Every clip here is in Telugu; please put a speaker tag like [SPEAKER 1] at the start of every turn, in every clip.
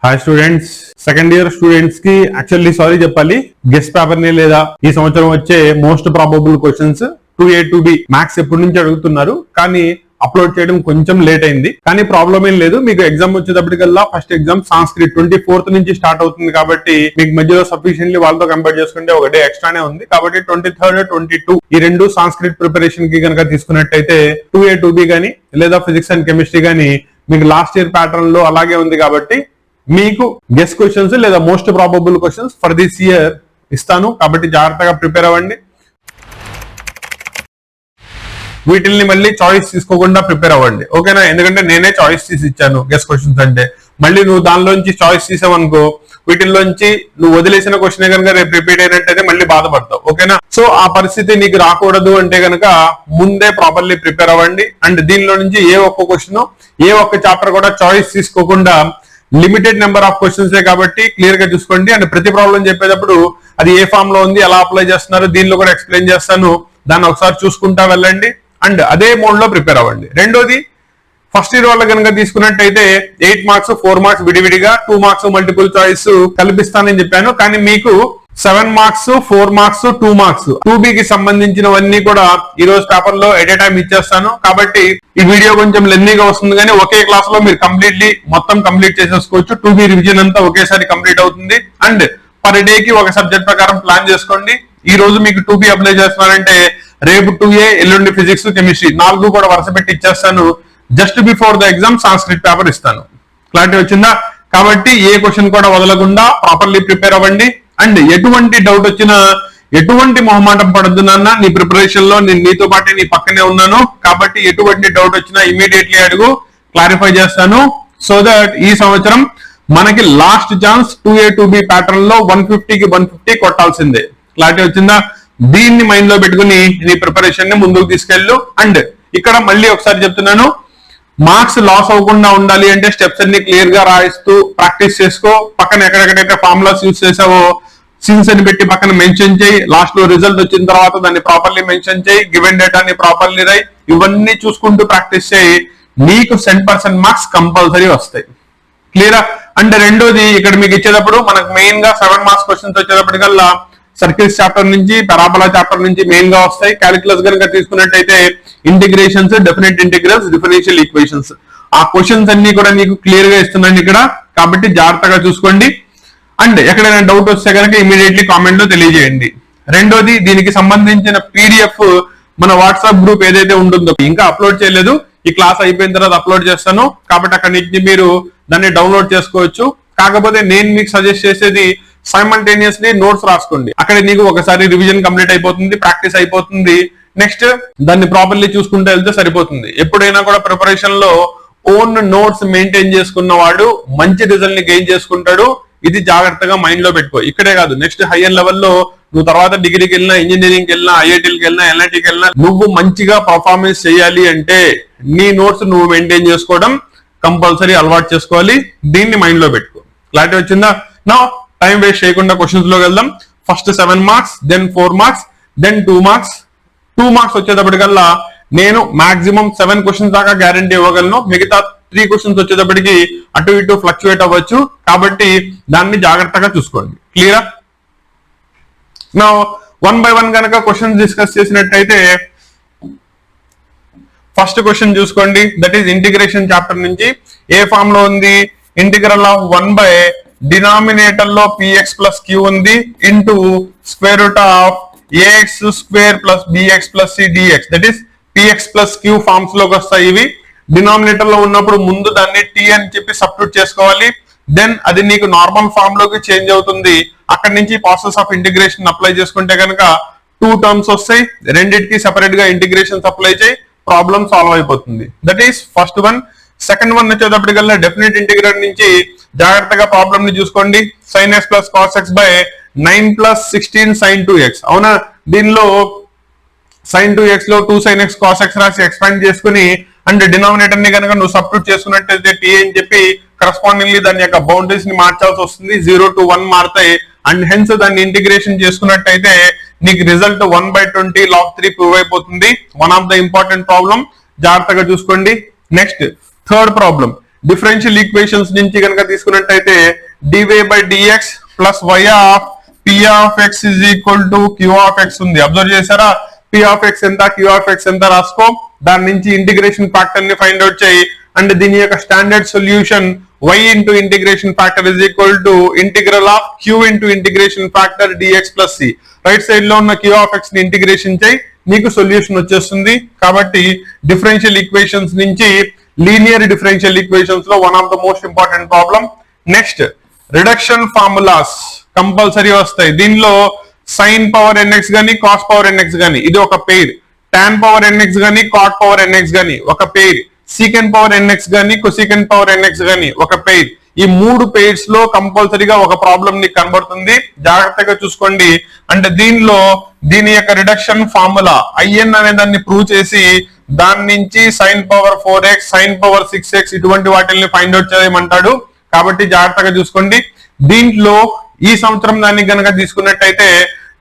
[SPEAKER 1] Hi students, second year students కి యాక్చువల్లీ సారీ చెప్పాలి. గెస్ట్ పేపర్ ని లేదా ఈ సంవత్సరం వచ్చే most probable questions 2A 2B maths ఎప్పటి నుంచి అడుగుతున్నారు, కానీ అప్లోడ్ చేయడం కొంచెం లేట్ అయింది. కానీ ప్రాబ్లం ఏం లేదు. మీకు ఎగ్జామ్ వచ్చేటప్పటికల్లా ఫస్ట్ ఎగ్జామ్ సాంస్క్రిట్ 24th నుంచి స్టార్ట్ అవుతుంది కాబట్టి మీకు మధ్యలో సఫిషియెంట్లీ వాళ్ళతో కంపేర్ చేసుకుంటే ఒక డే ఎక్స్ట్రానే ఉంది. కాబట్టి 23rd 22 ఈ రెండు సాంస్క్రిట్ ప్రిపరేషన్ కి కనుక తీసుకున్నట్టయితే 2A 2B గానీ లేదా ఫిజిక్స్ అండ్ కెమిస్ట్రీ గానీ మీకు లాస్ట్ ఇయర్ ప్యాటర్న్ లో అలాగే ఉంది కాబట్టి మీకు గెస్ క్వశ్చన్స్ లేదా most probable questions for this year ఇస్తాను. కాబట్టి జాగ్రత్తగా ప్రిపేర్ అవ్వండి. వీటిల్ని మళ్ళీ చాయిస్ తీసుకోకుండా ప్రిపేర్ అవ్వండి, ఓకేనా? ఎందుకంటే నేనే చాయిస్ తీసి ఇచ్చాను గెస్ క్వశ్చన్స్ అంటే. మళ్ళీ నువ్వు దానిలోంచి చాయిస్ తీసావనుకో, వీటిల్లోంచి నువ్వు వదిలేసిన క్వశ్చన్ కనుక రేపు రిపీట్ అయినట్టయితే మళ్ళీ బాధపడతావు, ఓకేనా? సో ఆ పరిస్థితి నీకు రాకూడదు అంటే కనుక ముందే ప్రాపర్లీ ప్రిపేర్ అవ్వండి. అండ్ దీనిలో నుంచి ఏ ఒక్క క్వశ్చన్ ఏ ఒక్క చాప్టర్ కూడా చాయిస్ తీసుకోకుండా లిమిటెడ్ నెంబర్ ఆఫ్ క్వశ్చన్స్ కాబట్టి క్లియర్ గా చూసుకోండి. అండ్ ప్రతి ప్రాబ్లం చెప్పేటప్పుడు అది ఏ ఫామ్ లో ఉంది, ఎలా అప్లై చేస్తున్నారు, దీనిలో కూడా ఎక్స్ప్లెయిన్ చేస్తాను. దాన్ని ఒకసారి చూసుకుంటా వెళ్ళండి అండ్ అదే మోడ్ లో ప్రిపేర్ అవ్వండి. రెండోది, ఫస్ట్ ఇయర్ వాళ్ళ కనుక తీసుకున్నట్టయితే 8 మార్క్స్ 4 మార్క్స్ విడివిడిగా, 2 మార్క్స్ మల్టిపుల్ చాయిస్ కల్పిస్తానని చెప్పాను. కానీ మీకు 7 మార్క్స్ 4 మార్క్స్ 2 మార్క్స్ 2B కి సంబంధించినవన్నీ కూడా ఈ రోజు పేపర్ లో ఎట్ ఏ టైం ఇచ్చేస్తాను. కాబట్టి ఈ వీడియో కొంచెం లెందీగా వస్తుంది, కానీ ఒకే క్లాస్ లో మీరు మొత్తం కంప్లీట్ చేసేసుకోవచ్చు. 2B రివిజన్ అంతా ఒకేసారి కంప్లీట్ అవుతుంది. అండ్ పర్ డే కి ఒక సబ్జెక్ట్ ప్రకారం ప్లాన్ చేసుకోండి. ఈ రోజు మీకు 2B అప్లై చేస్తున్నారంటే రేపు 2A, ఎల్లుండి ఫిజిక్స్ కెమిస్ట్రీ 4 కూడా వరుస పెట్టి ఇచ్చేస్తాను. Just before the exam Sanskrit paper ఇస్తాను. క్లారిటీ వచ్చిందా? కాబట్టి ఏ క్వశ్చన్ కూడా వదలకుండా ప్రాపర్లీ ప్రిపేర్ అవ్వండి. అండ్ ఎటువంటి డౌట్ వచ్చినా ఎటువంటి మొహమాటం పడద్దు నాన్న, నీ ప్రిపరేషన్ లో నేను నీతో పాటే నీ పక్కనే ఉన్నాను. కాబట్టి ఎటువంటి డౌట్ వచ్చినా ఇమీడియట్లీ అడుగు, క్లారిఫై చేస్తాను. సో దట్ ఈ సంవత్సరం మనకి last chance 2A 2B pattern లో 150కి 150 కొట్టాల్సిందే. క్లారిటీ వచ్చిందా? దీన్ని మైండ్ లో పెట్టుకుని నీ ప్రిపరేషన్ ని ముందుకు తీసుకెళ్ళు. అండ్ ఇక్కడ మళ్ళీ ఒకసారి చెప్తున్నాను, మార్క్స్ లాస్ అవ్వకుండా ఉండాలి అంటే స్టెప్స్ అన్ని క్లియర్ గా రాయిస్తూ ప్రాక్టీస్ చేసుకో. పక్కన ఎక్కడెక్కడైతే ఫార్ములాస్ యూజ్ చేసావో సిన్స్ అని పెట్టి పక్కన మెన్షన్ చేయి. లాస్ట్ లో రిజల్ట్ వచ్చిన తర్వాత దాన్ని ప్రాపర్లీ మెన్షన్ చేయి. గివెన్ డేటాని ప్రాపర్లీ రాయి. ఇవన్నీ చూసుకుంటూ ప్రాక్టీస్ చేయి. నీకు 100% మార్క్స్ కంపల్సరీ వస్తాయి. క్లియరా? అండ్ రెండోది, ఇక్కడ మీకు ఇచ్చేటప్పుడు మనకు మెయిన్ గా 7 మార్క్స్ క్వశ్చన్స్ వచ్చేటప్పటికల్లా సర్కిల్స్ చాప్టర్ నుంచి, పారాబోలా చాప్టర్ నుంచి మెయిన్ గా వస్తాయి. క్యాలిక్యులస్ కనుక తీసుకున్నట్టయితే integrations, definite integrals, differential equations, ఆ క్వశ్చన్స్ అన్ని కూడా మీకు క్లియర్ గా ఇస్తున్నాను ఇక్కడ. కాబట్టి జాగ్రత్తగా చూసుకోండి. అండ్ ఎక్కడైనా డౌట్ వస్తే కనుక ఇమీడియట్లీ కామెంట్ లో తెలియజేయండి. రెండోది, దీనికి సంబంధించిన PDF మన వాట్సాప్ గ్రూప్ ఏదైతే ఉంటుందో ఇంకా అప్లోడ్ చేయలేదు. ఈ క్లాస్ అయిపోయిన తర్వాత అప్లోడ్ చేస్తాను. కాబట్టి అక్కడి నుంచి మీరు దాన్ని డౌన్లోడ్ చేసుకోవచ్చు. కాకపోతే నేను మీకు సజెస్ట్ చేసేది సైమల్టేనియస్లీ నోట్స్ రాసుకోండి. అక్కడ నీకు ఒకసారి రివిజన్ కంప్లీట్ అయిపోతుంది, ప్రాక్టీస్ అయిపోతుంది. నెక్స్ట్ దాన్ని ప్రాపర్లీ చూసుకుంటూ వెళ్తే సరిపోతుంది. ఎప్పుడైనా కూడా ప్రిపరేషన్ లో ఓన్ నోట్స్ మెయింటైన్ చేసుకున్న వాడు మంచి రిజల్ట్ ని గెయిన్ చేసుకుంటాడు. ఇది జాగ్రత్తగా మైండ్ లో పెట్టుకో. ఇక్కడే కాదు, నెక్స్ట్ హయ్యర్ లెవెల్లో నువ్వు తర్వాత డిగ్రీకి వెళ్ళినా, ఇంజనీరింగ్కి వెళ్ళినా, ఐఐటీకి వెళ్ళినా, ఎన్ఐటీకి వెళ్ళినా నువ్వు మంచిగా పర్ఫార్మెన్స్ చేయాలి అంటే నీ నోట్స్ నువ్వు మెయింటైన్ చేసుకోవడం కంపల్సరీ అలవాటు చేసుకోవాలి. దీన్ని మైండ్ లో పెట్టుకో. క్లారిటీ వచ్చిందా? నా టైం వేస్ట్ చేయకుండా క్వశ్చన్స్ లోకి వెళ్దాం. First 7 marks, then 4 marks, then 2 marks. 2 marks వచ్చేటప్పటికల్లా నేను మాక్సిమం 7 క్వశ్చన్స్ దాకా గ్యారంటీ ఇవ్వగలను. మిగతా 3 క్వశ్చన్స్ వచ్చేటప్పటికి అటు ఇటు ఫ్లక్చువేట్ అవ్వచ్చు. కాబట్టి దాన్ని జాగ్రత్తగా చూసుకోండి. క్లియరా? నా 1 by 1 కనుక క్వశ్చన్స్ డిస్కస్ చేసినట్టయితే ఫస్ట్ క్వశ్చన్ చూసుకోండి. దట్ ఈస్ ఇంటిగ్రేషన్ చాప్టర్ నుంచి. ఏ ఫామ్ లో ఉంది? ఇంటిగ్రల్ ఆఫ్ 1 by డినామినేటర్ లో px plus q ఉంది into square root of ax square plus bx plus c dx. That is px plus q forms లోకి వస్తాయి ఇవి. డినామినేటర్ లో ఉన్నప్పుడు ముందు దాన్ని t అని చెప్పి సబ్స్టిట్యూట్ చేసుకోవాలి. దెన్ అది నీకు నార్మల్ ఫామ్ లోకి చేంజ్ అవుతుంది. అక్కడి నుంచి ప్రాసెస్ ఆఫ్ ఇంటిగ్రేషన్ అప్లై చేసుకుంటే కనుక 2 టర్మ్స్ వస్తాయి. రెండింటికి సెపరేట్ గా ఇంటిగ్రేషన్ అప్లై చేయి, ప్రాబ్లం సాల్వ్ అయిపోతుంది. That is first one. Second one వచ్చేటప్పటికల్లా డెఫినెట్ ఇంటిగ్రల్ నుంచి జాగ్రత్తగా ప్రాబ్లమ్ ని చూసుకోండి. sin x plus cos x by 9 plus 16 sin 2x. అవునా? దీనిలో sin 2x లో 2 sin x cos x రాసి ఎక్స్పాండ్ చేసుకుని అండ్ డినామినేటర్ ని కనుక నువ్వు సబ్స్టిట్యూట్ చేసుకున్నట్టయితే t అని చెప్పి కరస్పాండింగ్లీ దాని యొక్క బౌండరీస్ ని మార్చాల్సి వస్తుంది. 0 to 1 మారుతాయి. అండ్ హెన్స్ దాన్ని ఇంటిగ్రేషన్ చేసుకున్నట్టయితే నీకు రిజల్ట్ 1/20 log 3 ప్రూవ్ అయిపోతుంది. One of the important problem, జాగ్రత్తగా చూసుకోండి. Next third problem, differential equations నుంచి కనుక తీసుకున్నట్టయితే dy by dx plus y of p of x is equal to q of x ఉంది. అబ్జర్వ్ చేశారా? పి ఆఫ్ ఎక్స్ ఎంత, క్యూ ఆఫ్ ఎక్స్ ఎంత రాసుకో, దాని నుంచి ఇంటిగ్రేషన్ ఫ్యాక్టర్ ని ఫైండ్ అవుట్ చేయి. అండ్ దీని యొక్క standard solution y into integration factor is equal to integral of q into integration factor dx plus c. Right side లో ఉన్న q ఆఫ్ x ని ఇంటిగ్రేషన్ చేయి, మీకు సొల్యూషన్ వచ్చేస్తుంది. కాబట్టి డిఫరెన్షియల్ ఈక్వేషన్స్ నుంచి లీనియర్ డిఫరెన్షియల్ ఈక్వేషన్స్ లో one of the most important problem. Next reduction formulas compulsory వస్తాయి. దీనిలో సైన్ పవర్ ఎన్ఎక్స్ గానీ కాస్ పవర్ ఎన్ఎక్స్ గానీ ఇది ఒక పెయిర్, టాన్ పవర్ ఎన్ఎక్స్ గానీ కాట్ పవర్ ఎన్ఎక్స్ గానీ ఒక పెయిర్, సీకెంట్ పవర్ ఎన్ఎక్స్ గానీ కొసీకెంట్ పవర్ ఎన్ఎక్స్ గానీ ఒక పెయిర్. ఈ మూడు పెయిర్స్ లో కంపల్సరీగా ఒక ప్రాబ్లం నీకు కనబడుతుంది, జాగ్రత్తగా చూసుకోండి. అంటే దీనిలో దీని యొక్క రిడక్షన్ ఫార్ములా ఐఎన్ అనే దాన్ని ప్రూవ్ చేసి దాని నుంచి sine power 4x, sine power 6x ఇటువంటి వాటిని ఫైండ్ అవుట్ చేయమంటాడు. కాబట్టి జాగ్రత్తగా చూసుకోండి. దీంట్లో ఈ సంవత్సరం దాన్ని కనుక తీసుకున్నట్టయితే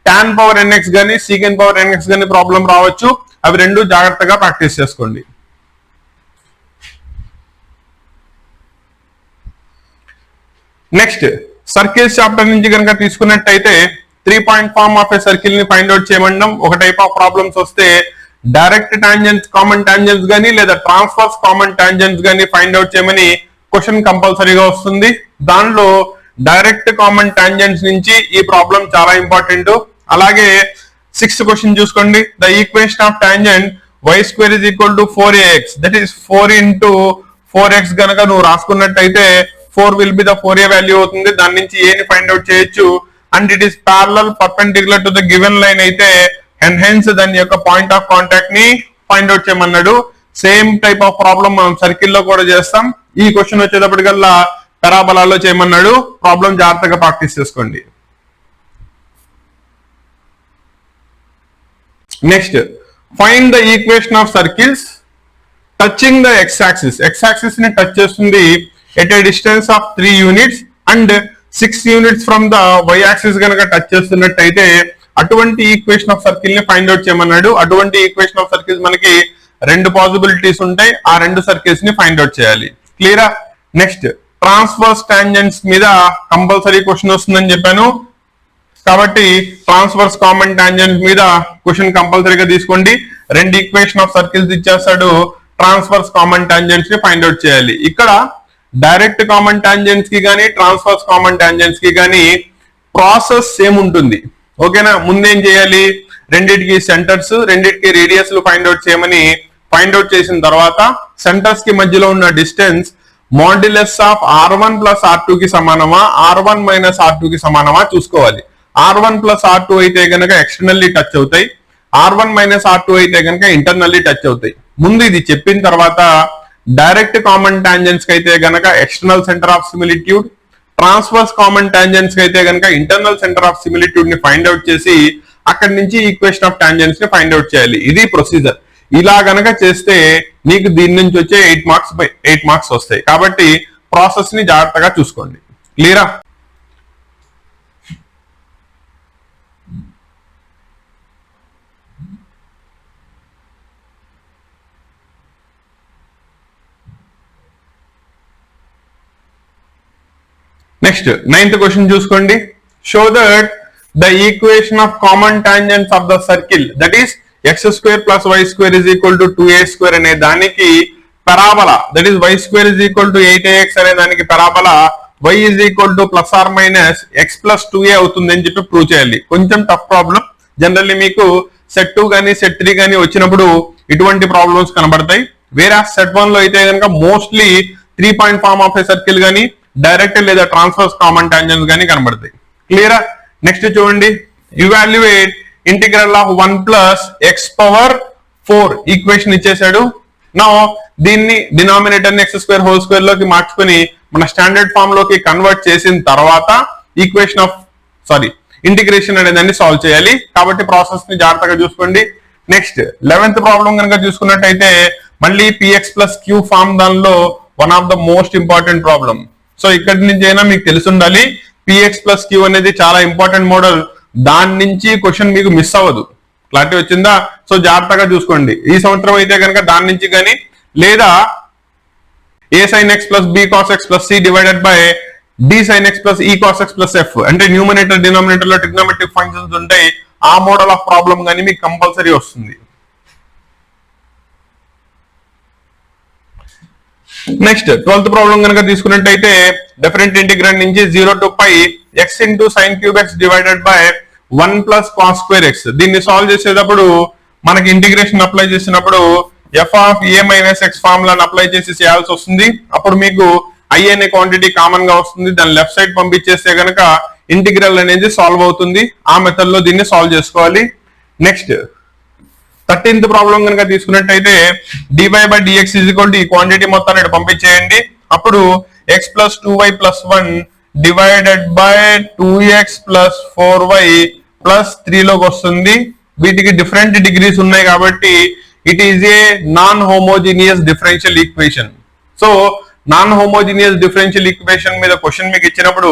[SPEAKER 1] టాన్ పవర్ ఎన్ఎక్స్ గానీ సీకెంట్ పవర్ ఎన్ఎక్స్ గానీ ప్రాబ్లం రావచ్చు. అవి రెండు జాగ్రత్తగా ప్రాక్టీస్ చేసుకోండి. నెక్స్ట్ సర్కిల్స్ చాప్టర్ నుంచి కనుక తీసుకున్నట్టయితే 3 point form of a circle ని ఫైండ్ అవుట్ చేయమంటాం. ఒక టైప్ ఆఫ్ ప్రాబ్లమ్స్ వస్తే డైరెక్ట్ టాంజెంట్స్ కామన్ టాంజెంట్స్ గానీ లేదా ట్రాన్స్ఫర్స్ కామన్ టాంజెంట్స్ గానీ ఫైండ్ అవుట్ చేయమని క్వశ్చన్ కంపల్సరీగా వస్తుంది. దానిలో డైరెక్ట్ కామన్ టాంజెంట్స్ నుంచి ఈ ప్రాబ్లం చాలా ఇంపార్టెంట్. అలాగే 6th క్వశ్చన్ చూసుకోండి. The equation of tangent y square is equal to 4ax, that is 4 into 4x గనక నువ్వు రాసుకున్నట్టయితే 4 will be the 4a value అవుతుంది. దాని నుంచి a ని ఫైండ్ అవుట్ చేయొచ్చు. And it is parallel perpendicular to the given line అయితే అండ్ హెన్స్ దాని యొక్క పాయింట్ ఆఫ్ కాంటాక్ట్ ని ఫైండ్ అవుట్ చేయమన్నాడు. సేమ్ టైప్ ఆఫ్ ప్రాబ్లం మనం సర్కిల్ లో కూడా చేస్తాం. ఈ క్వశ్చన్ వచ్చేటప్పటికల్లా పారాబోలాలో చేయమన్నాడు. ప్రాబ్లం జాగ్రత్తగా ప్రాక్టీస్ చేసుకోండి. Next find the equation of circles touching the x axis. X axis ని టచ్ చేస్తుంది at a distance of 3 units and 6 units from the y axis కనుక టచ్ చేస్తున్నట్టయితే అటువంటి ఈక్వేషన్ ఆఫ్ సర్కిల్ ని ఫైండ్ అవుట్ చేయమన్నాడు. అటువంటి ఈక్వేషన్ ఆఫ్ సర్కిల్స్ మనకి రెండు పాసిబిలిటీస్ ఉంటాయి. ఆ రెండు సర్కిల్స్ ని ఫైండ్ అవుట్ చేయాలి. క్లియరా? నెక్స్ట్ ట్రాన్స్ఫర్స్ టాంజెంట్స్ మీద కంపల్సరీ క్వశ్చన్ వస్తుందని చెప్పాను. కాబట్టి ట్రాన్స్ఫర్స్ కామన్ టాంజెంట్ మీద క్వశ్చన్ కంపల్సరీగా తీసుకోండి. రెండు ఈక్వేషన్ ఆఫ్ సర్కిల్స్ ఇచ్చేస్తాడు, ట్రాన్స్ఫర్స్ కామన్ టాంజెంట్స్ ని ఫైండ్ అవుట్ చేయాలి. ఇక్కడ డైరెక్ట్ కామన్ టాంజెంట్స్ కి కానీ ట్రాన్స్ఫర్స్ కామన్ టాంజెంట్స్ కి కానీ ప్రాసెస్ సేమ్ ఉంటుంది. ఓకేనా? ముందేం చేయాలి? రెండిటికి సెంటర్స్, రెండిటికి రేడియస్ ఫైండ్ అవుట్ చేయమని ఫైండ్ అవుట్ చేసిన తర్వాత సెంటర్స్ కి మధ్యలో ఉన్న distance modulus of r1 plus r2 కి సమానమా r1 మైనస్ r2 కి సమానమా చూసుకోవాలి. r1 ప్లస్ r2 అయితే కనుక ఎక్స్టర్నల్లీ టచ్ అవుతాయి, r1 మైనస్ r2 అయితే కనుక ఇంటర్నల్లీ టచ్ అవుతాయి. ముందు ఇది చెప్పిన తర్వాత డైరెక్ట్ కామన్ టాంజెంట్స్ కి అయితే కనుక external centre of similitude, transfers common tangents కి అయితే కనుక ఇంటర్నల్ సెంటర్ ఆఫ్ సిమిలిట్యూడ్ ని ఫైండ్ అవుట్ చేసి అక్కడి నుంచి ఈక్వేషన్ ఆఫ్ టాంజెంట్స్ ని ఫైండ్ అవుట్ చేయాలి. ఇది ప్రొసీజర్. ఇలా గనక చేస్తే నీకు దీని నుంచి వచ్చే 8 మార్క్స్ వస్తాయి. కాబట్టి ప్రాసెస్ ని జాగ్రత్తగా చూసుకోండి. క్లియరా? నెక్స్ట్ 9th క్వశ్చన్ చూసుకోండి. Show that the equation of common tangents of the circle that is x square plus y square is equal to 2a square అనే దానికి parabola that is y square is equal to 8ax అనే దానికి parabola y is equal to plus are minus x plus 2a అవుతుంది అని చెప్పి ప్రూవ్ చేయాలి. కొంచెం టఫ్ ప్రాబ్లం. జనరల్లీ మీకు సెట్ 2 కానీ సెట్ 3 కానీ వచ్చినప్పుడు ఇటువంటి ప్రాబ్లమ్స్ కనబడతాయి. వేరే సెట్ 1 లో అయితే కనుక mostly 3 point form of a circle కానీ డైరెక్ట్ లేదా ట్రాన్స్ఫర్స్ కామన్ టాంజెంట్స్ కానీ కనబడతాయి. క్లియరా? నెక్స్ట్ చూడండి. Evaluate integral of 1 plus x power 4 equation ఇచ్చేసాడు. నా దీన్ని డినామినేటర్ ని ఎక్స్ స్క్వేర్ హోల్ స్క్వేర్ లోకి మార్చుకుని మన స్టాండర్డ్ ఫామ్ లోకి కన్వర్ట్ చేసిన తర్వాత ఈక్వేషన్ ఆఫ్ ఇంటిగ్రేషన్ అనే దాన్ని సాల్వ్ చేయాలి. కాబట్టి ప్రాసెస్ ని జాగ్రత్తగా చూసుకోండి. నెక్స్ట్ 11th ప్రాబ్లం కనుక చూసుకున్నట్టయితే మళ్ళీ పిఎక్స్ ప్లస్ క్యూ ఫామ్ దానిలో one of the most important problem. So ఇక్కడి నుంచి అయినా మీకు తెలిసి ఉండాలి పిఎక్స్ ప్లస్ క్యూ అనేది చాలా ఇంపార్టెంట్ మోడల్. దాని నుంచి క్వశ్చన్ మీకు మిస్ అవ్వదు. క్లారిటీ వచ్చిందా? సో జాగ్రత్తగా చూసుకోండి. ఈ సంవత్సరం అయితే కనుక దాని నుంచి కానీ లేదా a sin x plus b cos x plus c divided by d sin x plus e cos x plus f. అంటే న్యూమరేటర్ డినామినేటర్ లో ట్రిగ్నోమెట్రిక్ ఫంక్షన్స్ ఉంటాయి. ఆ మోడల్ ఆఫ్ ప్రాబ్లం కానీ మీకు కంపల్సరీ వస్తుంది. నెక్స్ట్ 12th ప్రాబ్లం కనుక తీసుకున్నట్టయితే డిఫరెంట్ ఇంటిగ్రెంట్ నుంచి 0 to π x into sin cube x divided by 1 plus cos square x. దీన్ని సాల్వ్ చేసేటప్పుడు మనకి ఇంటిగ్రేషన్ అప్లై చేసినప్పుడు f of a minus x ఫార్ములాని అప్లై చేసి చేయాల్సి వస్తుంది. అప్పుడు మీకు i అనే క్వాంటిటీ కామన్ గా వస్తుంది. దాని లెఫ్ట్ సైడ్ పంపించేస్తే కనుక ఇంటిగ్రల్ అనేది సాల్వ్ అవుతుంది. ఆ మెథడ్ లో దీన్ని సాల్వ్ చేసుకోవాలి. నెక్స్ట్ 13th ప్రాబ్లం కనుక తీసుకున్నట్టయితే dy by dx is equal to ఈ క్వాంటిటీ మొత్తాన్ని పంపించేయండి. అప్పుడు x plus 2y plus 1 divided by 2x plus 4y plus 3 లోకి వస్తుంది. వీటికి డిఫరెంట్ డిగ్రీస్ ఉన్నాయి కాబట్టి it is a non homogeneous differential equation. So non homogeneous differential equation మీద క్వశ్చన్ మీకు ఇచ్చినప్పుడు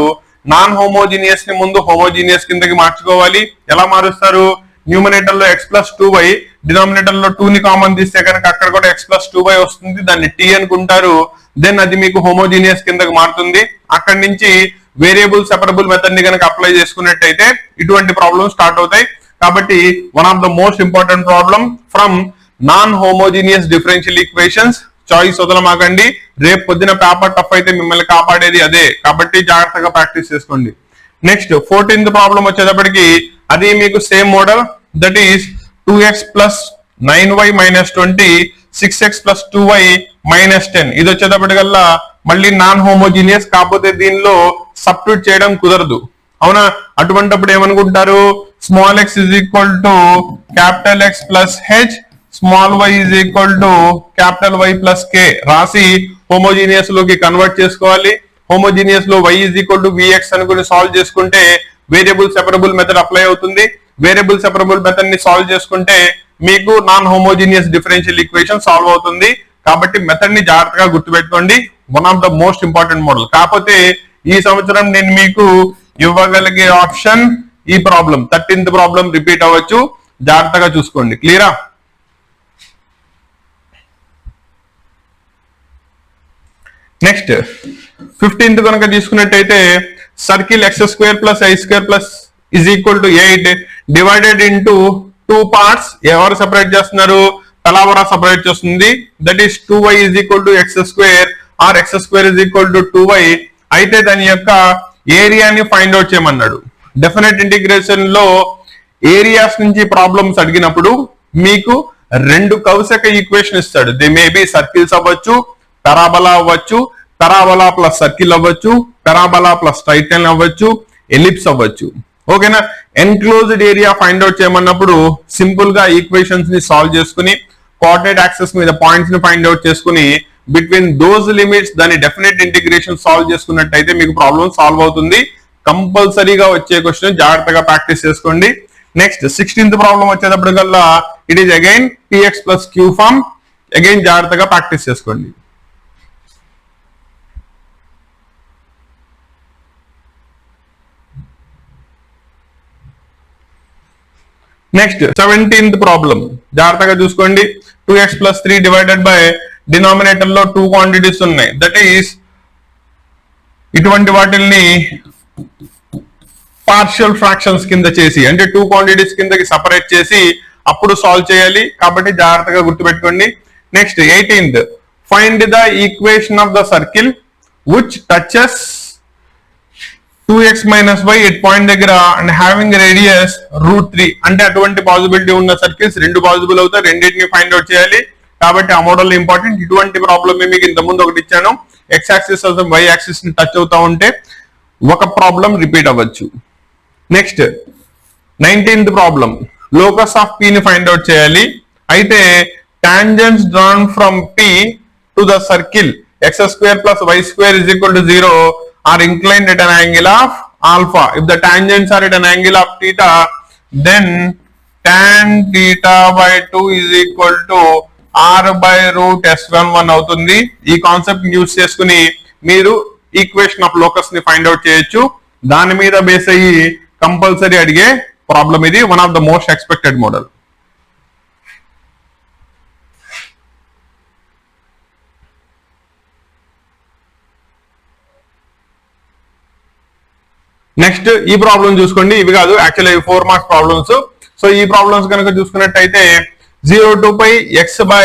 [SPEAKER 1] నాన్ హోమోజీనియస్ ని ముందు హోమోజీనియస్ కిందకి మార్చుకోవాలి. ఎలా మారుస్తారు? న్యూమరేటర్ లో x plus 2y, డినామినేటర్ లో 2 ని కామన్ తీస్తే కనుక అక్కడ కూడా x plus 2y వస్తుంది. దాన్ని t అనుకుంటారు. దెన్ అది మీకు హోమోజీనియస్ కిందకి మారుతుంది. అక్కడి నుంచి వేరియబుల్ సెపరబుల్ మెథడ్ ని కనుక అప్లై చేసుకున్నట్టయితే ఇటువంటి ప్రాబ్లమ్ స్టార్ట్ అవుతాయి. కాబట్టి one of the most important problem from non homogeneous differential equations. Choice వదలమాకండి. రేపు పొద్దున పేపర్ టఫ్ అయితే మిమ్మల్ని కాపాడేది అదే. కాబట్టి జాగ్రత్తగా ప్రాక్టీస్ చేసుకోండి. నెక్స్ట్ 14th ప్రాబ్లం వచ్చేటప్పటికి అది మీకు same model. That is 2x plus 9y minus 20 6x plus 2y minus 10. ఇది వచ్చేటప్పటికల్లా మళ్ళీ నాన్ హోమోజీనియస్, కాకపోతే దీనిలో సబ్స్టిట్యూట్ చేయడం కుదరదు. అవునా? అటువంటిప్పుడు ఏమనుకుంటారు? Small x is equal to capital X plus h, small y is equal to capital Y plus k రాసి హోమోజీనియస్ లోకి కన్వర్ట్ చేసుకోవాలి. హోమోజీనియస్ లో y is equal to vx అనుకుని సాల్వ్ చేసుకుంటే వేరియబుల్ సెపరబుల్ మెథడ్ అప్లై అవుతుంది. వేరియబుల్ సెపరబుల్ మెథడ్ ని సాల్వ్ చేసుకుంటే మీకు non homogeneous differential equation solve అవుతుంది. కాబట్టి మెథడ్ ని జాగ్రత్తగా గుర్తుపెట్టుకోండి. One of the most important model. కాకపోతే ఈ సంవత్సరం నేను మీకు ఇవ్వగలిగే ఆప్షన్ ఈ ప్రాబ్లం 13th ప్రాబ్లం రిపీట్ అవ్వచ్చు. జాగ్రత్తగా చూసుకోండి. క్లియరా? నెక్స్ట్ 15th కనుక తీసుకున్నట్టయితే circle x square plus y square plus is equal to 8 divided into 2 parts. ఎవరు సెపరేట్ చేస్తున్నారు? తలావరా సెపరేట్ చేస్తుంది. That is 2y is equal to x square or x square is equal to 2y. అయితే దాని యొక్క ఏరియాని ఫైండ్ అవుట్ చేయమన్నాడు. డెఫినెట్ ఇంటిగ్రేషన్ లో ఏరియాస్ నుంచి ప్రాబ్లమ్స్ అడిగినప్పుడు మీకు రెండు కౌశక ఈక్వేషన్ ఇస్తాడు. దే మే బి సర్కిల్స్ అవ్వచ్చు, పరాబలా అవ్వచ్చు, పరాబలా ప్లస్ సర్కిల్ అవ్వచ్చు, పరాబలా ప్లస్ స్ట్రైట్ లైన్ అవ్వచ్చు, ఎలిప్స్ అవ్వచ్చు. ఓకేనా? ఎన్క్లోజ్డ్ ఏరియా ఫైండ్ అవుట్ చేయమన్నప్పుడు సింపుల్ గా ఈక్వేషన్స్ ని సాల్వ్ చేసుకుని కోఆర్డినేట్ యాక్సెస్ మీద పాయింట్స్ ని ఫైండ్ అవుట్ చేసుకుని బిట్వీన్ దోస్ లిమిట్స్ దాని డెఫినెట్ ఇంటిగ్రేషన్ సాల్వ్ చేసుకున్నట్టయితే మీకు ప్రాబ్లం సాల్వ్ అవుతుంది. కంపల్సరీగా వచ్చే క్వశ్చన్ జాగ్రత్తగా ప్రాక్టీస్ చేసుకోండి. నెక్స్ట్ 16th ప్రాబ్లం వచ్చేటప్పటికల్లా it is again px plus Q form. Again జాగ్రత్తగా ప్రాక్టీస్ చేసుకోండి. నెక్స్ట్ 17th ప్రాబ్లం జాగ్రత్తగా చూసుకోండి. 2x plus 3 divided by denominator లో 2 క్వాంటిటీస్ ఉన్నాయి. దట్ ఈస్ ఇటువంటి వాటిల్ని పార్షియల్ ఫ్రాక్షన్స్ కింద చేసి, అంటే 2 క్వాంటిటీస్ కిందకి సపరేట్ చేసి అప్పుడు సాల్వ్ చేయాలి. కాబట్టి జాగ్రత్తగా గుర్తుపెట్టుకోండి. Next 18th find the equation of the circle which touches 2x minus y at point దగ్గర అండ్ హ్యావింగ్ రేడియస్ √3. అంటే అటువంటి పాసిబిలిటీ ఉన్న సర్కిల్స్ రెండు పాసిబుల్ అవుతాయి. రెండింటిని ఫైండ్ అవుట్ చేయాలి. కాబట్టి ఆ మోడల్ ఇంపార్టెంట్. ఇటువంటి ప్రాబ్లమ్ మీకు ఇంత ముందు ఒకటి ఇచ్చాను. x యాక్సిస్ y యాక్సిస్ ని టచ్ అవుతా ఉంటే ఒక ప్రాబ్లం రిపీట్ అవ్వచ్చు. Next 19th problem locus of p ని ఫైండ్ అవుట్ చేయాలి. అయితే tangents drawn from p to the circle x square plus y square is equal to 0 are inclined at an angle of alpha. If the tangents are at an angle of theta, then tan theta by 2 is equal to r by root s11 అవుతుంది. ఈ కాన్సెప్ట్ యూజ్ చేసుకుని మీరు ఈక్వేషన్ ఆఫ్ లోకస్ ని ఫైండ్ అవుట్ చేయొచ్చు. దాని మీద బేస్ అయ్యి కంపల్సరీ అడిగే ప్రాబ్లం ఇది. One of the most expected model. Next ఈ ప్రాబ్లం చూసుకోండి, ఇవి కాదు యాక్చువల్లీ 4 మార్క్స్ ప్రాబ్లమ్స్. సో ఈ ప్రాబ్లమ్స్ కనుక చూసుకున్నట్టయితే 0 to pi x by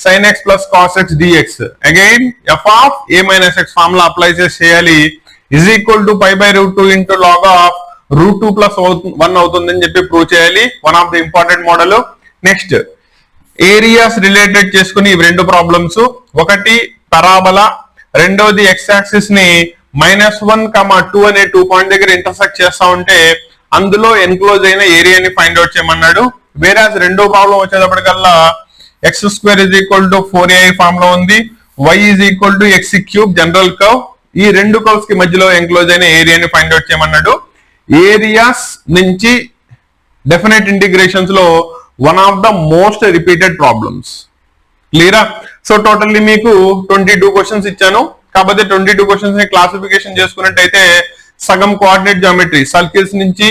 [SPEAKER 1] sin x plus cos x dx again f of a minus x formula apply చేయాలి is equal to pi by root 2 into log of root 2 plus 1 అవుతుందని చెప్పి ప్రూవ్ చేయాలి. One of the important model. Next areas related చేసుకుని ఇవి రెండు ప్రాబ్లమ్స్, ఒకటి పరాబలా, రెండోది x యాక్సిస్ ని -1, 2 అనే 2 పాయింట్ దగ్గర ఇంటర్సెక్ట్ చేస్తా ఉంటే అందులో ఎన్క్లోజ్ అయిన ఏరియాని ఫైండ్ అవుట్ చేయమన్నాడు. వేరే రెండో ప్రాబ్లం వచ్చేటప్పటికల్లా x² is equal to 4ai form లో ఉంది, y is equal to x³ general curve. ఈ రెండు కర్వ్స్ కి మధ్యలో ఎన్క్లోజ్ అయిన ఏరియాని ఫైండ్ అవుట్ చేయమన్నాడు. ఏరియాస్ నుంచి డెఫినెట్ ఇంటిగ్రేషన్స్ లో one of the most repeated problems. క్లియరా? సో టోటల్లీ మీకు 22 క్వశ్చన్స్ ఇచ్చాను. కాకపోతే 22 క్వశ్చన్స్ ని క్లాసిఫికేషన్ చేసుకున్నట్టయితే సగం కోఆర్డినేట్ జామెట్రీ సర్కిల్స్ నుంచి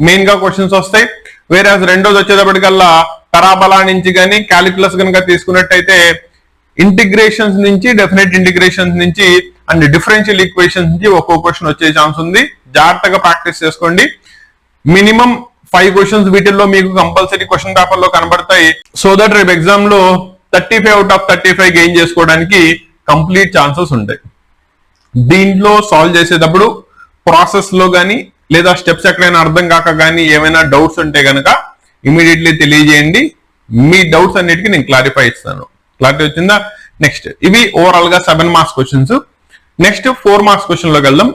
[SPEAKER 1] మెయిన్ గా క్వశ్చన్స్ వస్తాయి. వేరే రెండోది వచ్చేటప్పటికల్లా పరాబలా నుంచి కానీ క్యాలిక్యులస్ కనుక తీసుకున్నట్టయితే ఇంటిగ్రేషన్స్ నుంచి డెఫినెట్ ఇంటిగ్రేషన్స్ నుంచి అండ్ డిఫరెన్షియల్ ఈక్వేషన్స్ నుంచి ఒక్కో క్వశ్చన్ వచ్చే ఛాన్స్ ఉంది. జాగ్రత్తగా ప్రాక్టీస్ చేసుకోండి. మినిమం 5 క్వశ్చన్స్ వీటిల్లో మీకు కంపల్సరీ క్వశ్చన్ పేపర్ లో కనబడతాయి. సో దట్ రేపు ఎగ్జామ్ లో 35 out of 35 గెయిన్ చేసుకోవడానికి కంప్లీట్ ఛాన్సెస్ ఉంటాయి. దీంట్లో సాల్వ్ చేసేటప్పుడు ప్రాసెస్ లో కానీ లేదా స్టెప్స్ ఎక్కడైనా అర్థం కాక కానీ ఏమైనా డౌట్స్ ఉంటే కనుక ఇమీడియట్లీ తెలియజేయండి. మీ డౌట్స్ అన్నిటికీ నేను క్లారిఫై ఇస్తాను. క్లారిటీ వచ్చిందా? నెక్స్ట్ ఇవి ఓవరాల్ గా 7 marks questions. Next 4 marks question లోకి వెళ్దాం.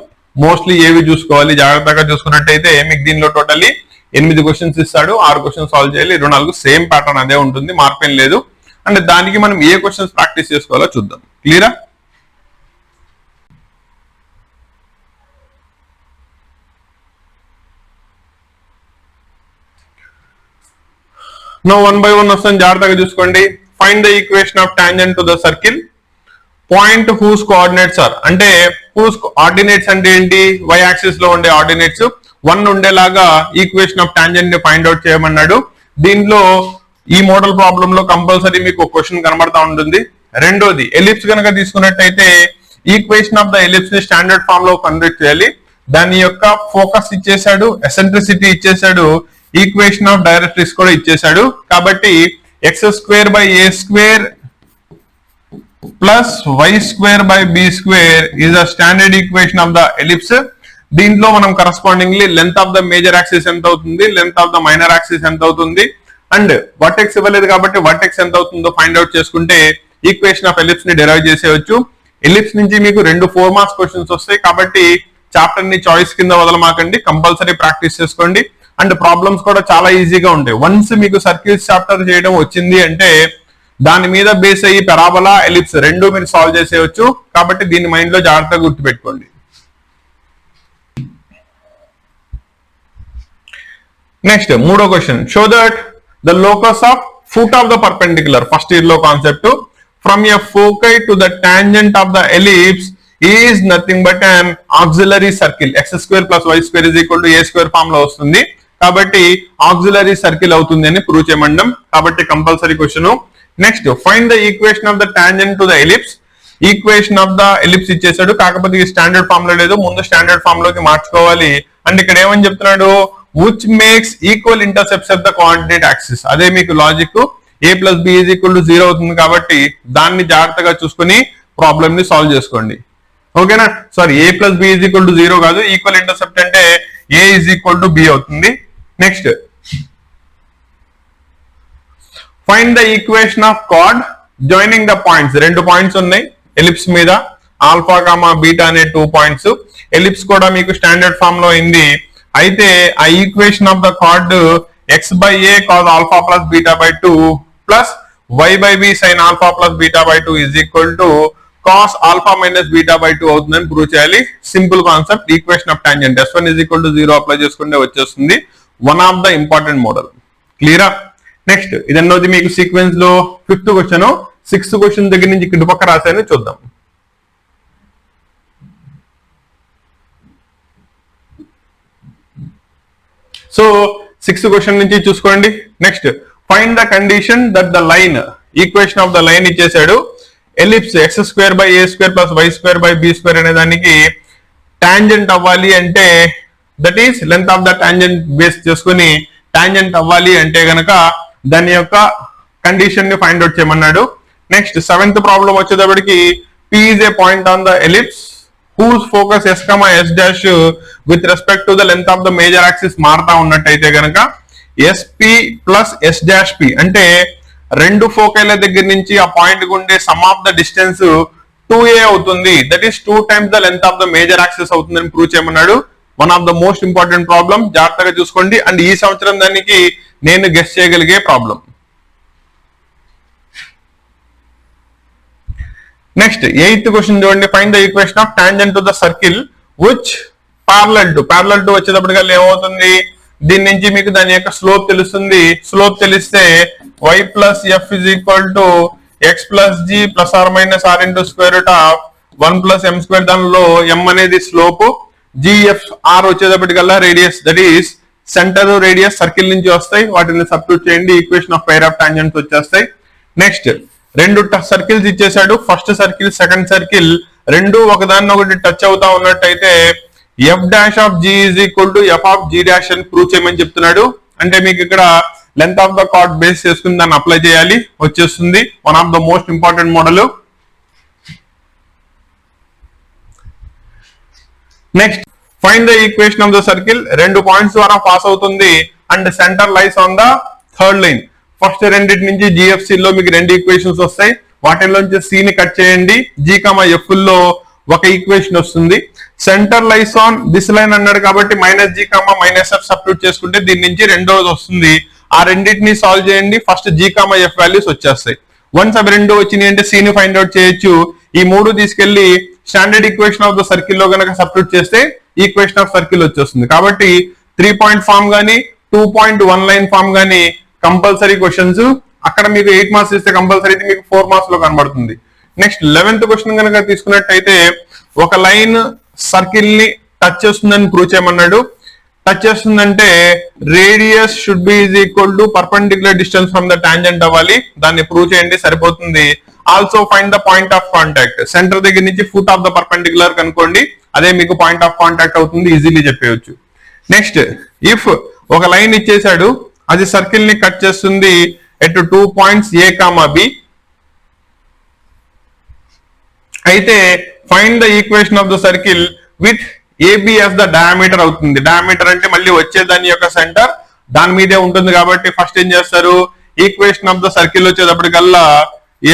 [SPEAKER 1] మోస్ట్లీ ఏవి చూసుకోవాలి జాగ్రత్తగా చూసుకున్నట్టయితే మీకు దీనిలో టోటల్లీ 8 క్వశ్చన్స్ ఇస్తాడు, 6 క్వశ్చన్స్ సాల్వ్ చేయాలి. 24 సేమ్ ప్యాటర్న్ అదే ఉంటుంది, మార్పేం లేదు. అండ్ దానికి మనం ఏ క్వశ్చన్స్ ప్రాక్టీస్ చేసుకోవాలో చూద్దాం. క్లియరా? నో 1 by 1 వస్తుంది, జాగ్రత్తగా చూసుకోండి. Find the equation of tangent to the circle point whose coordinates are. అంటే హూస్ ఆర్డినేట్స్ అంటే ఏంటి? y యాక్సిస్ లో ఉండే ఆర్డినేట్స్ 1 ఉండేలాగా ఈక్వేషన్ ఆఫ్ టాంజెంట్ ని ఫైండ్ అవుట్ చేయమన్నాడు. దీనిలో ఈ మోడల్ ప్రాబ్లం లో కంపల్సరీ మీకు ఒక క్వశ్చన్ కనబడతా ఉంటుంది. రెండోది ఎలిప్స్ కనుక తీసుకున్నట్టయితే ఈక్వేషన్ ఆఫ్ ద ఎలిప్స్ ని స్టాండర్డ్ ఫామ్ లో కన్వర్ట్ చేయాలి. దాని యొక్క ఫోకస్ ఇచ్చేసాడు, ఎసెంట్రిసిటీ ఇచ్చేసాడు, ఈక్వేషన్ ఆఫ్ డైరెక్ట్రిక్స్ కూడా ఇచ్చేసాడు. కాబట్టి x² by a² plus y² by b² is a standard equation of the ellipse. దీంట్లో మనం correspondingly length of the major axis ఎంత అవుతుంది, length of the minor axis ఎంత అవుతుంది అండ్ వర్టెక్స్ ఇవ్వలేదు కాబట్టి వర్టెక్స్ ఎంత అవుతుందో ఫైండ్ అవుట్ చేసుకుంటే ఈక్వేషన్ ఆఫ్ ఎలిప్స్ ని డెరైవ్ చేసేయచ్చు. ఎలిప్స్ నుంచి మీకు 2 4 మార్క్స్ క్వశ్చన్స్ వస్తాయి కాబట్టి చాప్టర్ ని చాయిస్ కింద వదలమాకండి, కంపల్సరీ ప్రాక్టీస్ చేసుకోండి. అండ్ ప్రాబ్లమ్స్ కూడా చాలా ఈజీగా ఉంటాయి. వన్స్ మీకు సర్కిల్స్ చాప్టర్ చేయడం వచ్చింది అంటే దాని మీద బేస్ అయ్యి పెరాబోలా, ఎలిప్స్ రెండు మీరు సాల్వ్ చేసేయచ్చు. కాబట్టి దీన్ని మైండ్ లో జాగ్రత్తగా గుర్తుపెట్టుకోండి. నెక్స్ట్ మూడో question, show that the locus of foot of the perpendicular, first year లో concept, from a foci to the tangent of the ellipse is nothing but an auxiliary circle. x² plus y² is equal to a² form లో వస్తుంది కాబట్టి ఆక్సిలరీ సర్కిల్ అవుతుంది అని ప్రూవ్ చేయమండం. కాబట్టి compulsory question. Next find the equation of the tangent to the ellipse. Equation of the ellipse ఇచ్చేసాడు, కాకపోతే ఈ స్టాండర్డ్ ఫామ్ లో లేదు, ముందు స్టాండర్డ్ ఫామ్ లోకి మార్చుకోవాలి. అండ్ ఇక్కడ ఏమని చెప్తున్నాడు, which makes equal intercepts at the coordinate axis. అదే మీకు logic. a plus b is equal to 0 అవుతుంది కాబట్టి దాన్ని జాగ్రత్తగా చూసుకుని ప్రాబ్లమ్ ని సాల్వ్ చేసుకోండి. ఓకేనా? Sorry, a plus b is equal to 0 కాదు, ఈక్వల్ ఇంటర్సెప్ట్ అంటే a is equal to b అవుతుంది. Next find the equation of card joining the points. 2 points ఉన్నాయి ఎలిప్స్ మీద, ఆల్ఫా కామా బీటా అనే 2 పాయింట్స్. ఎలిప్స్ కూడా మీకు స్టాండర్డ్ ఫామ్ లో అయింది. అయితే ఆ equation of the card x by a cos alpha plus beta by 2 plus y by b sin alpha plus beta by 2 is equal to cos alpha minus beta by 2 అవుతుందని ప్రూవ్ చేయాలి. Simple concept. Equation of tangent s1 is equal to 0 apply చేసుకుంటే వచ్చేస్తుంది. One of the important model. క్లియరా? నెక్స్ట్ ఇదన్నది మీకు సీక్వెన్స్ లో 5th క్వశ్చన్. 6th క్వశ్చన్ దగ్గర నుంచి ఇటు పక్క రాశాను, చూద్దాం. సో 6th క్వశ్చన్ నుంచి చూసుకోండి. Next find the condition that the line, equation of the line ఇచ్చేసాడు. Ellipse x² by a² plus y² by b² అనే దానికి టాంజెంట్ అవ్వాలి అంటే that is length of the tangent base చేసుకుని టాంజెంట్ అవ్వాలి అంటే గనక దాని యొక్క కండిషన్ ని ఫైండ్ అవుట్ చేయమన్నాడు. నెక్స్ట్ 7th ప్రాబ్లం వచ్చేటప్పటికి P is a point on the ellipse whose focus S, S dash with respect to the length of the major axis మారుతా ఉన్నట్టయితే గనక SP plus S dash P అంటే రెండు ఫోకైల దగ్గర నుంచి ఆ పాయింట్ ఉండే some of the distance 2a అవుతుంది. That is 2 times the length of the major axis అవుతుందని ప్రూవ్ చేయమన్నాడు. One of the most important problem, జాగ్రత్తగా చూసుకోండి. అండ్ ఈ సంవత్సరం దానికి నేను గెస్ చేయగలిగే ప్రాబ్లం. నెక్స్ట్ 8th క్వశ్చన్ చూడండి. Find the equation of tangent to the circle which parallel to వచ్చేటప్పటికల్లా ఏమవుతుంది, దీని నుంచి మీకు దాని యొక్క స్లోప్ తెలుస్తుంది. స్లోప్ తెలిస్తే y plus f is equal to x plus g plus are minus r into square root of 1 plus m square. దానిలో ఎం అనేది స్లోప్, జిఎఫ్ ఆర్ వచ్చేటప్పటికల్లా radius, that is centre radius circle నుంచి వస్తాయి. వాటిని సబ్స్టిట్యూట్ చేయండి, equation of pair of tangents వచ్చేస్తాయి. నెక్స్ట్ రెండు సర్కిల్స్ ఇచ్చేసాడు. ఫస్ట్ సర్కిల్, సెకండ్ సర్కిల్ రెండు ఒకదాన్ని ఒకటి టచ్ అవుతా ఉన్నట్టయితే f dash of g is equal to F of G dash అని ప్రూవ్ చేయమని చెప్తున్నాడు. అంటే మీకు ఇక్కడ length of the card base చేసుకుని దాన్ని అప్లై చేయాలి, వచ్చేస్తుంది. One of the most important model. Next find the equation of the circle. రెండు పాయింట్స్ ద్వారా పాస్ అవుతుంది and centre lies on the third line. First రెండింటి నుంచి జిఎఫ్సి లో మీకు రెండు ఈక్వేషన్స్ వస్తాయి. వాటిలోంచి సి ని కట్ చేయండి, జీ ఎఫ్ లో ఒక ఈక్వేషన్ వస్తుంది. Centre lies on this line అన్నాడు కాబట్టి minus g minus f substitute చేసుకుంటే దీని నుంచి రెండోది వస్తుంది. ఆ రెండింటిని సాల్వ్ చేయండి, ఫస్ట్ జీ ఎఫ్ వాల్యూస్ వచ్చేస్తాయి. వన్స్ అవి రెండు వచ్చినాయి అంటే సి ని ఫైండ్ అవుట్ చేయొచ్చు. ఈ మూడు తీసుకెళ్లి standard equation of the circle లో కనుక సబ్స్టిట్యూట్ చేస్తే ఈక్వేషన్ ఆఫ్ సర్కిల్ వచ్చేస్తుంది. కాబట్టి 3 పాయింట్ ఫామ్ గానీ 2.1 లైన్ ఫామ్ గానీ కంపల్సరీ క్వశ్చన్స్. అక్కడ మీకు 8 మార్క్స్ ఇస్తే కంపల్సరీ మీకు 4 మార్క్స్ లో కనబడుతుంది. నెక్స్ట్ 11th క్వశ్చన్ కనుక తీసుకున్నట్టయితే ఒక లైన్ సర్కిల్ ని టచ్ చేస్తుందని ప్రూవ్ చేయమన్నాడు. టచ్ చేస్తుందంటే radius should be is equal to perpendicular distance from the tangent అవ్వాలి. దాన్ని ప్రూవ్ చేయండి, సరిపోతుంది. Also find the point of contact. Centre దగ్గర నుంచి ఫుట్ ఆఫ్ ద పర్పెండిక్యులర్ కనుకోండి, అదే మీకు పాయింట్ ఆఫ్ కాంటాక్ట్ అవుతుంది, ఈజీలీ చెప్పేయచ్చు. నెక్స్ట్ ఇఫ్ ఒక లైన్ ఇచ్చేసాడు, అది సర్కిల్ ని కట్ చేస్తుంది at 2 points A comma B. అయితే find the equation of the circle with AB as the diameter అవుతుంది. డయామీటర్ అంటే మళ్ళీ వచ్చే దాని యొక్క సెంటర్ దాని మీదే ఉంటుంది కాబట్టి ఫస్ట్ ఏం చేస్తారు, ఈక్వేషన్ ఆఫ్ ద సర్కిల్ వచ్చేటప్పటికల్లా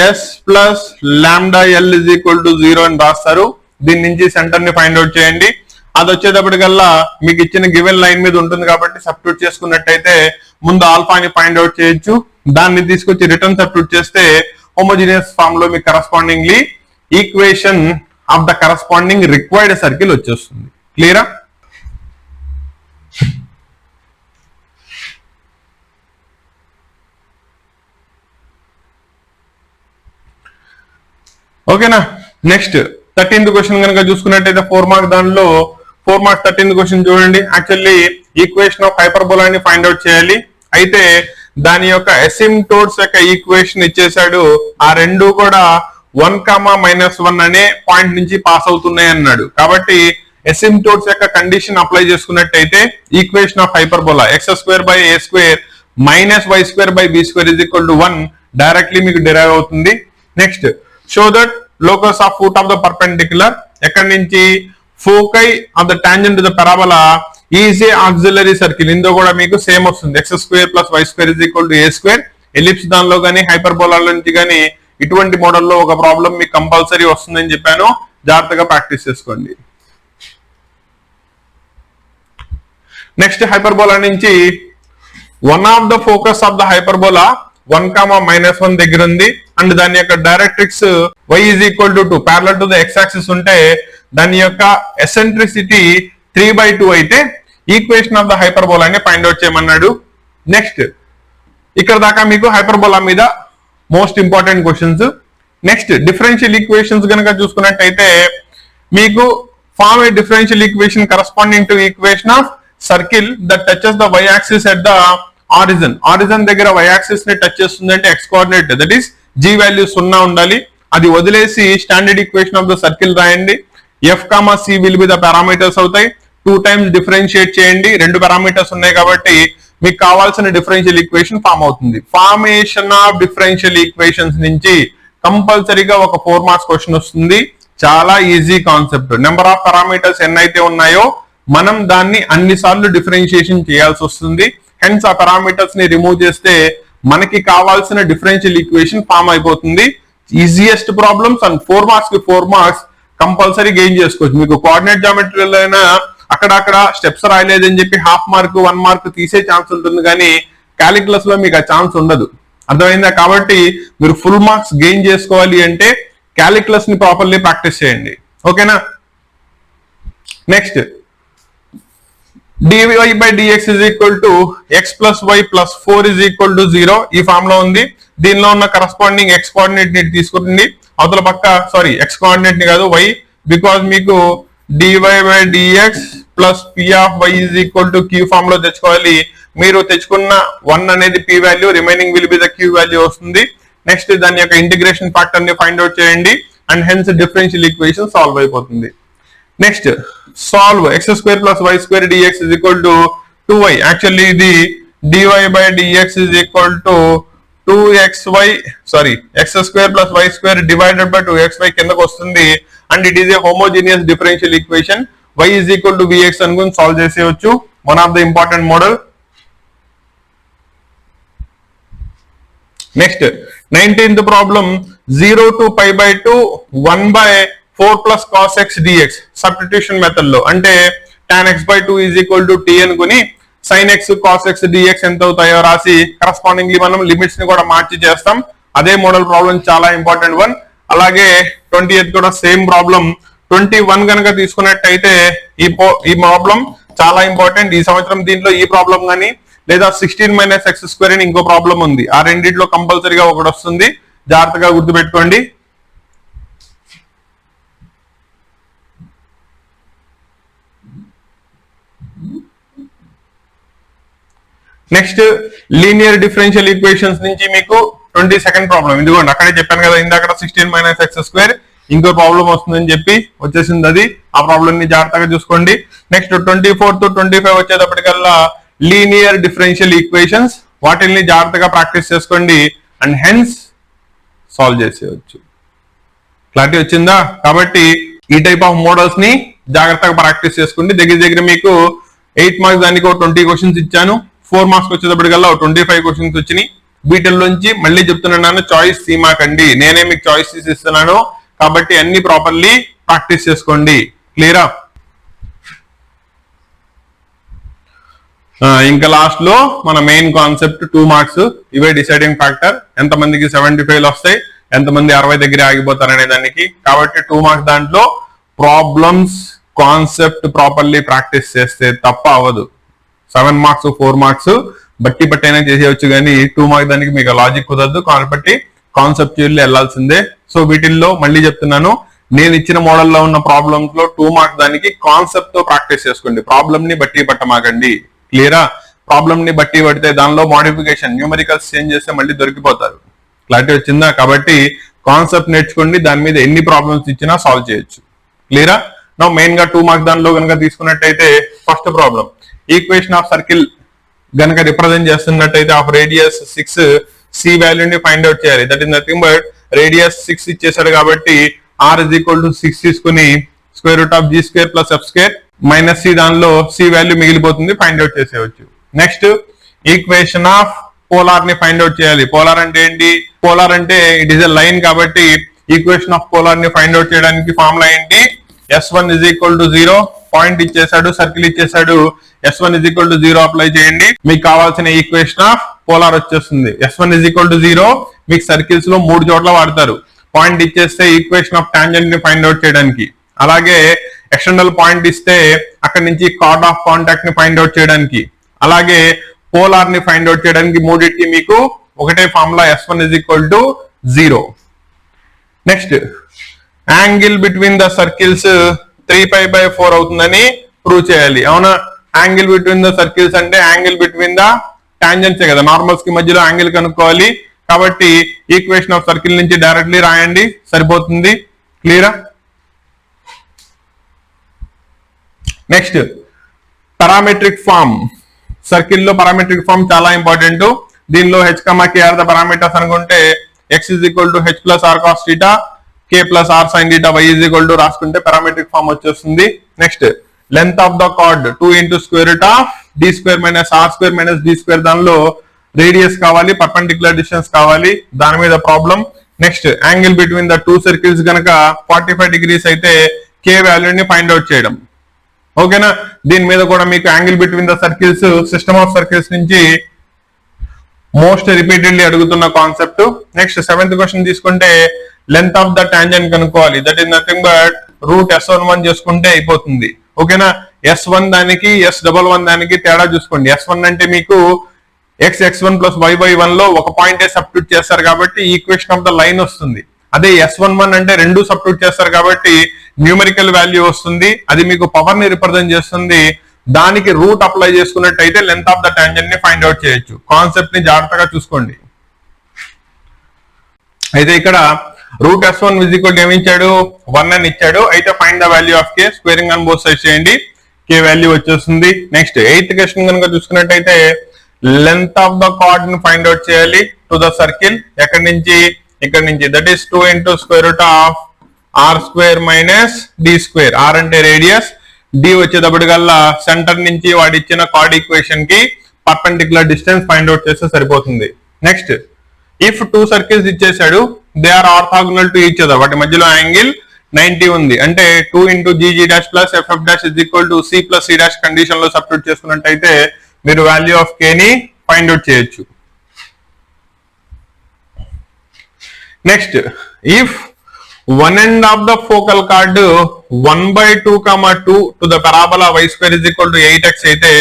[SPEAKER 1] s plus lambda l is equal to 0 అని రాస్తారు. దీని నుంచి సెంటర్ ని ఫైండ్ అవుట్ చేయండి. అది వచ్చేటప్పటికల్లా మీకు ఇచ్చిన గివెన్ లైన్ మీద ఉంటుంది కాబట్టి సబ్స్టిట్యూట్ చేసుకున్నట్టయితే ముందు ఆల్ఫాని ఫైండ్ అవుట్ చేయొచ్చు. దాన్ని తీసుకొచ్చి రిటర్న్ సబ్స్టిట్యూట్ చేస్తే హోమోజీనియస్ ఫామ్ లో మీకు correspondingly equation of the corresponding required circle వచ్చేస్తుంది. క్లియరా? ఓకేనా? నెక్స్ట్ 13th క్వశ్చన్ కనుక చూసుకున్నట్టయితే 4 మార్క్, దానిలో 4 మార్క్ 13th క్వశ్చన్ చూడండి. యాక్చువల్లీ ఈక్వేషన్ ఆఫ్ హైపర్బోలాని ఫైండ్ అవుట్ చేయాలి. అయితే దాని యొక్క అసిమ్ప్టోట్స్ యొక్క ఈక్వేషన్ ఇచ్చేసాడు. ఆ రెండు కూడా 1, -1 అనే పాయింట్ నుంచి పాస్ అవుతున్నాయి అన్నాడు. కాబట్టి అసిమ్ప్టోట్స్ యొక్క కండిషన్ అప్లై చేసుకున్నట్టయితే equation of hyperbola x² - y² (1) directly మీకు డిరైవ్ అవుతుంది. Next show that locus of foot of the perpendicular, ఎక్కడి నుంచి foci of the tangent to the parabola is a auxiliary circle. ఇందులో కూడా మీకు సేమ్ వస్తుంది, x² + y² (a²). ఎలిప్స్ దానిలో కానీ హైపర్బోలా నుంచి కానీ ఇటువంటి మోడల్లో ఒక ప్రాబ్లం మీకు కంపల్సరీ వస్తుందని చెప్పాను, జాగ్రత్తగా ప్రాక్టీస్ చేసుకోండి. నెక్స్ట్ హైపర్బోలా నుంచి one of the focus of the hyperbola 1, -1 దగ్గర ఉంది అండ్ దాని యొక్క directrix y is equal to 2 parallel to the x axis ఉంటే దాని యొక్క ఎసెంట్రిసిటీ 3/2 అయితే ఈక్వేషన్ ఆఫ్ ద హైపర్బోలాని ఫైండ్ అవుట్ చేయమన్నాడు. నెక్స్ట్ ఇక్కడ దాకా మీకు హైపర్బోలా మీద most important questions. Next differential equations కనుక చూసుకున్నట్టయితే మీకు form a differential equation corresponding to equation of circle that touches the y axis at the origin. Origin దగ్గర y యాక్సిస్ ని టచ్ చేస్తుందంటే x coordinate that is g value 0 ఉండాలి. అది వదిలేసి standard equation of the circle రాయండి. F comma c will be the parameters అవుతాయి. 2 times డిఫరెన్షియేట్ చేయండి, 2 పారామీటర్స్ ఉన్నాయి కాబట్టి మీకు కావాల్సిన డిఫరెన్షియల్ ఈక్వేషన్ ఫామ్ అవుతుంది. ఫార్మేషన్ ఆఫ్ డిఫరెన్షియల్ ఈక్వేషన్స్ నుంచి కంపల్సరీగా ఒక 4 మార్క్స్ క్వశ్చన్ వస్తుంది. చాలా easy concept. Number of parameters ఎన్నైతే ఉన్నాయో మనం దాన్ని అన్ని సార్లు డిఫరెన్షియేషన్ చేయాల్సి వస్తుంది. హెన్స్ ఆ పారామీటర్స్ ని రిమూవ్ చేస్తే మనకి కావాల్సిన డిఫరెన్షియల్ ఈక్వేషన్ ఫామ్ అయిపోతుంది. ఈజియెస్ట్ ప్రాబ్లమ్స్ అండ్ 4 మార్క్స్ కి 4 మార్క్స్ కంపల్సరీ గెయిన్ చేసుకోవచ్చు. మీకు కోఆర్డినేట్ జామెట్రీలో అయినా అక్కడక్కడ స్టెప్స్ రాయలేదని చెప్పి 1/2 మార్క్ 1 మార్క్ తీసే ఛాన్స్ ఉంటుంది, కానీ క్యాలిక్యులస్ లో మీకు ఆ ఛాన్స్ ఉండదు. అర్థమైందా? కాబట్టి మీరు ఫుల్ మార్క్స్ గెయిన్ చేసుకోవాలి అంటే క్యాలిక్యులస్ ని ప్రాపర్లీ ప్రాక్టీస్ చేయండి. ఓకేనా? Next dy by dx is equal to x plus y plus 4 is equal to 0 ఈ ఫామ్ లో ఉంది. దీనిలో ఉన్న కరస్పాండింగ్ x కోఆర్డినేట్ ని తీసుకుంటుంది, అవతల పక్క x కోఆర్డినేట్ ని కాదు y, బికాజ్ మీకు dy by dx plus p of y is equal to q form లో తెచ్చుకోవాలి. మీరు తెచ్చుకున్న 1 అనేది p value, remaining will be the q value వస్తుంది. నెక్స్ట్ దాని యొక్క ఇంటిగ్రేషన్ ఫ్యాక్టర్ ని ఫైండ్ అవుట్ చేయండి and hence differential equation solve అయిపోతుంది. Next solve x square plus y square dx is equal to 2y. Actually ఇది dy by dx is equal to 2xy x square plus y square divided by 2xy కిందకు వస్తుంది. And it is a homogeneous differential equation. y is equal to vx అనుకుని సాల్వ్ చేసేయచ్చు. One of the important model. Next 19th problem 0 to pi by 2 1 by 4 plus cos x dx substitution method లో, అంటే tan x by 2 is equal to t అనుకుని sin x cos x dx ఎంత అవుతాయో రాసి కరస్పాండింగ్లీ మనం లిమిట్స్ ని కూడా మార్చి చేస్తాం. అదే మోడల్ ప్రాబ్లం, చాలా ఇంపార్టెంట్ వన్. అలాగే 20th కూడా సేమ్ ప్రాబ్లం. 21 కనుక తీసుకున్నట్టయితే ఈ ప్రాబ్లం చాలా ఇంపార్టెంట్. ఈ సంవత్సరం దీంట్లో ఈ ప్రాబ్లం కానీ లేదా 16 - x² అని ఇంకో ప్రాబ్లం ఉంది. ఆ రెండిట్లో కంపల్సరీగా ఒకటి వస్తుంది, జాగ్రత్తగా గుర్తుపెట్టుకోండి. నెక్స్ట్ లీనియర్ డిఫరెన్షియల్ ఈక్వేషన్స్ నుంచి మీకు 22nd ప్రాబ్లం. ఇదిగోండి అక్కడే చెప్పాను కదా ఇందాక 16 - x², ఇంకో ప్రాబ్లం వస్తుందని చెప్పి వచ్చేసింది అది. ఆ ప్రాబ్లం ని జాగ్రత్తగా చూసుకోండి. నెక్స్ట్ 24 to 25 వచ్చేటప్పటికల్లా లీనియర్ డిఫరెన్షియల్ ఈక్వేషన్స్, వాటిని జాగ్రత్తగా ప్రాక్టీస్ చేసుకోండి అండ్ హెన్స్ సాల్వ్ చేసేయచ్చు. క్లారిటీ వచ్చిందా? కాబట్టి ఈ టైప్ ఆఫ్ మోడల్స్ ని జాగ్రత్తగా ప్రాక్టీస్ చేసుకోండి. దగ్గర మీకు 8 మార్క్స్ దానికి 20 క్వశ్చన్స్ ఇచ్చాను. 4 మార్క్స్ వచ్చేటప్పటికల్లా 25 క్వశ్చన్స్ వచ్చినాయి. వీటిల్లోంచి మళ్ళీ చెప్తున్నాను, చాయిస్ తీమాకండి. నేనే మీకు చాయిస్ తీసి ఇస్తున్నాను కాబట్టి అన్ని ప్రాపర్లీ ప్రాక్టీస్ చేసుకోండి. క్లియరా? ఇంకా లాస్ట్ లో మన మెయిన్ కాన్సెప్ట్ 2 మార్క్స్, ఇవే డిసైడింగ్ ఫ్యాక్టర్. ఎంతమందికి 75 వస్తాయి, ఎంతమంది 60 దగ్గర ఆగిపోతారు అనే దానికి. కాబట్టి 2 మార్క్స్ దాంట్లో ప్రాబ్లమ్స్ కాన్సెప్ట్ ప్రాపర్లీ ప్రాక్టీస్ చేస్తే తప్ప అవ్వదు. 7 మార్క్స్ 4 మార్క్స్ బట్టి అయినా చేసేయచ్చు, కానీ 2 మార్క్స్ దానికి మీకు లాజిక్ కుదరదు కాబట్టి కాన్సెప్చువల్లీ వెళ్లాల్సిందే. సో వీటిల్లో మళ్ళీ చెప్తున్నాను, నేను ఇచ్చిన మోడల్లో ఉన్న ప్రాబ్లమ్స్ లో 2 మార్క్స్ దానికి కాన్సెప్ట్ తో ప్రాక్టీస్ చేసుకోండి. ప్రాబ్లమ్ ని బట్టి పట్టమాకండి. క్లియరా? ప్రాబ్లమ్ ని బట్టి పడితే దానిలో మోడిఫికేషన్ న్యూమరికల్స్ చేంజ్ చేస్తే మళ్ళీ దొరికిపోతారు. క్లారిటీ వచ్చిందా? కాబట్టి కాన్సెప్ట్ నేర్చుకోండి, దాని మీద ఎన్ని ప్రాబ్లమ్స్ ఇచ్చినా సాల్వ్ చేయొచ్చు. క్లియరా? నా మెయిన్ గా 2 మార్క్స్ దానిలో కనుక తీసుకున్నట్టయితే first problem, equation of circle గనక రిప్రజెంట్ చేస్తున్నట్టయితే ఆఫ్ రేడియస్ 6 సి వాల్యూని ఫైండ్ అవుట్ చేయాలి. That is nothing but radius 6 ఇచ్చేసాడు కాబట్టి r is equal to 6 తీసుకుని √g² + f² - c, దానిలో సి వాల్యూ మిగిలిపోతుంది, ఫైండ్ అవుట్ చేసేయచ్చు. నెక్స్ట్ ఈక్వేషన్ ఆఫ్ పోలార్ ని ఫైండ్ అవుట్ చేయాలి. పోలార్ అంటే ఏంటి? పోలార్ అంటే ఇట్ ఈస్ ఎ లైన్ కాబట్టి ఈక్వేషన్ ఆఫ్ పోలార్ ని ఫైండ్ అవుట్ చేయడానికి ఫార్ములా ఏంటి? s1 is equal to 0. Point ఇచ్చేసాడు, సర్కిల్ ఇచ్చేసాడు, s1 is equal to 0 apply చేయండి, మీకు కావాల్సిన ఈక్వేషన్ ఆఫ్ పోలార్ వచ్చేస్తుంది. s1 is equal to 0 మీకు సర్కిల్స్ లో 3 చోట్ల వాడతారు. పాయింట్ ఇచ్చేస్తే ఈక్వేషన్ ఆఫ్ టాంజెంట్ ని ఫైండ్ అవుట్ చేయడానికి, అలాగే ఎక్స్టర్నల్ పాయింట్ ఇస్తే అక్కడి నుంచి కార్డ్ ఆఫ్ కాంటాక్ట్ ని ఫైండ్ అవుట్ చేయడానికి, అలాగే పోలార్ ని ఫైండ్ అవుట్ చేయడానికి మూడింటికి మీకు ఒకటే formula s1 is equal to 0. Next angle between the circles 3π/4 అవుతుందని ప్రూవ్ చేయాలి. అవునా? యాంగిల్ బిట్వీన్ ద సర్కిల్స్ అంటే యాంగిల్ బిట్వీన్ ద టాంజెంట్స్ కదా, నార్మల్స్ కి మధ్యలో యాంగిల్ కనుక్కోవాలి. కాబట్టి ఈక్వేషన్ ఆఫ్ సర్కిల్ నుంచి డైరెక్ట్లీ రాయండి, సరిపోతుంది. క్లియరా? Next parametric form. సర్కిల్ లో పారామెట్రిక్ ఫార్మ్ చాలా ఇంపార్టెంట్. దీనిలో h, k are the parameters అనుకుంటే x = h + r cos θ, k + r sin θ, y = రాసుకుంటే పారామెట్రిక్ ఫార్మ్ వచ్చేస్తుంది. Next length of the card 2 × d² - r² - d². దానిలో రేడియస్ కావాలి, పర్పెండిక్యులర్ డిస్టెన్స్ కావాలి, దాని మీద problem. Next angle between the two circles గనక 45 degrees అయితే k వాల్యూని ఫైండ్ అవుట్ చేయడం. ఓకేనా, దీని మీద కూడా మీకు angle between the circles, system of circles నుంచి మోస్ట్ రిపీటెడ్లీ అడుగుతున్న కాన్సెప్ట్. నెక్స్ట్ 7th క్వశ్చన్ తీసుకుంటే లెంత్ ఆఫ్ ద టాంజెంట్ కనుక్కోవాలి. That is nothing but √S11 చేసుకుంటే అయిపోతుంది. ఓకేనా, S1 దానికి S11 దానికి తేడా చూసుకోండి. S1 అంటే మీకు x1 + y1 లో ఒక పాయింటే సబ్స్టిట్యూట్ చేస్తారు కాబట్టి ఈక్వేషన్ ఆఫ్ ద లైన్ వస్తుంది. అదే S11 అంటే రెండు సబ్స్టిట్యూట్ చేస్తారు కాబట్టి న్యూమరికల్ వాల్యూ వస్తుంది. అది మీకు పవర్ ని రిప్రజెంట్ చేస్తుంది. దానికి రూట్ అప్లై చేసుకున్నట్టయితే లెంత్ ఆఫ్ ద టాంజెంట్ ని ఫైండ్ అవుట్ చేయొచ్చు. కాన్సెప్ట్ ని జాగ్రత్తగా చూసుకోండి. అయితే ఇక్కడ √S1 ఏమి ఇచ్చాడు, 1 అని ఇచ్చాడు. అయితే find the value of k, squaring on both sides చేయండి, k వాల్యూ వచ్చేస్తుంది. నెక్స్ట్ 8th క్వశ్చన్ కనుక చూసుకున్నట్టయితే లెంత్ ఆఫ్ ద కార్డ్ ని ఫైండ్ అవుట్ చేయాలి టు ద సర్కిల్. ఎక్కడి నుంచి, ఇక్కడ నుంచి. That is 2 × r² - d². r అంటే రేడియస్, d వచ్చేటప్పటికల్లా సెంటర్ నుంచి వాడి ఇచ్చిన కార్డ్ ఈక్వేషన్ కి పర్పెండిక్యులర్ డిస్టెన్స్ ఫైండ్ అవుట్ చేస్తే సరిపోతుంది. నెక్స్ట్ ఇఫ్ 2 సర్కిల్స్ ఇచ్చేసాడు, they are orthogonal to each other, వాటి మధ్యలో యాంగిల్ 90 ఉంది. అంటే 2 × gg' + ff' c + c' condition లో సబ్స్టిట్యూట్ చేసుకున్నట్టయితే మీరు వాల్యూ ఆఫ్ k ని ఫైండ్ అవుట్ చేయొచ్చు. Next if one end of the focal chord 1/2, to the parabola y² = 8x అయితే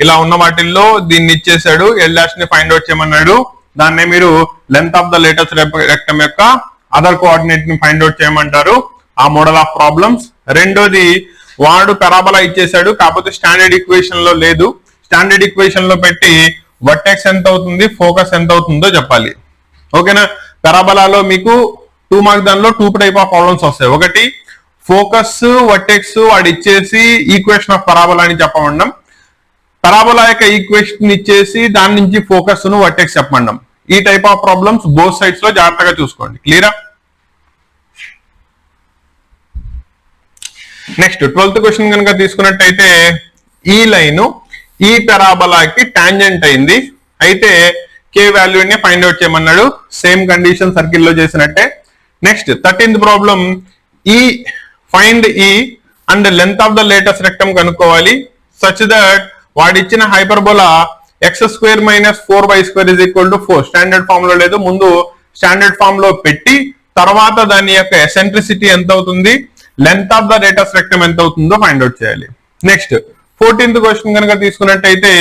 [SPEAKER 1] ఇలా ఉన్న వాటిల్లో దీన్ని ఇచ్చేసాడు, l' ని ఫైండ్ అవుట్ చేయమన్నాడు. దాన్నే మీరు length of the latus rectum యొక్క అదర్ కోఆర్డినేట్ ని ఫైండ్ అవుట్ చేయమంటారు. ఆ మోడల్ ఆఫ్ ప్రాబ్లమ్స్. రెండోది, వాడు పారాబోలా ఇచ్చేసాడు, కాకపోతే స్టాండర్డ్ ఈక్వేషన్ లో లేదు. స్టాండర్డ్ ఈక్వేషన్ లో పెట్టి వర్టెక్స్ ఎంత అవుతుంది, ఫోకస్ ఎంత అవుతుందో చెప్పాలి. ఓకేనా, పారాబోలాలో మీకు 2 మార్క్స్ దానిలో 2 టైప్ ఆఫ్ ప్రాబ్లమ్స్ వస్తాయి. ఒకటి ఫోకస్, వర్టెక్స్ వాడు ఇచ్చేసి ఈక్వేషన్ ఆఫ్ పారాబోలా అని చెప్పమండం. పారాబోలా యొక్క ఈక్వేషన్ ఇచ్చేసి దాని నుంచి ఫోకస్ ను వర్టెక్స్ చెప్పమండం. ఈ type of problems both sides లో జాగ్రత్తగా చూసుకోండి. క్లియరా? నెక్స్ట్ 12th క్వశ్చన్ కనుక తీసుకున్నట్టయితే ఈ లైన్ ఈ పారాబోలాకి టాంజెంట్ అయింది. అయితే k వాల్యూని ఫైండ్ అవుట్ చేయమన్నాడు. సేమ్ కండిషన్ సర్కిల్ లో చేసినట్టే. Next 13th problem, find e and length of the latus rectum కనుక్కోవాలి. సచ్ దట్ వాడిచ్చిన hyperbola x² - 4y² = 4. Standard form లో లేదు, ముందు స్టాండర్డ్ ఫామ్ లో పెట్టి తర్వాత దాని యొక్క ఎసెంట్రిసిటీ ఎంత అవుతుంది, length of the latus rectum ఎంత అవుతుందో ఫైండ్ అవుట్ చేయాలి. నెక్స్ట్ 14th క్వశ్చన్ కనుక తీసుకున్నట్టయితే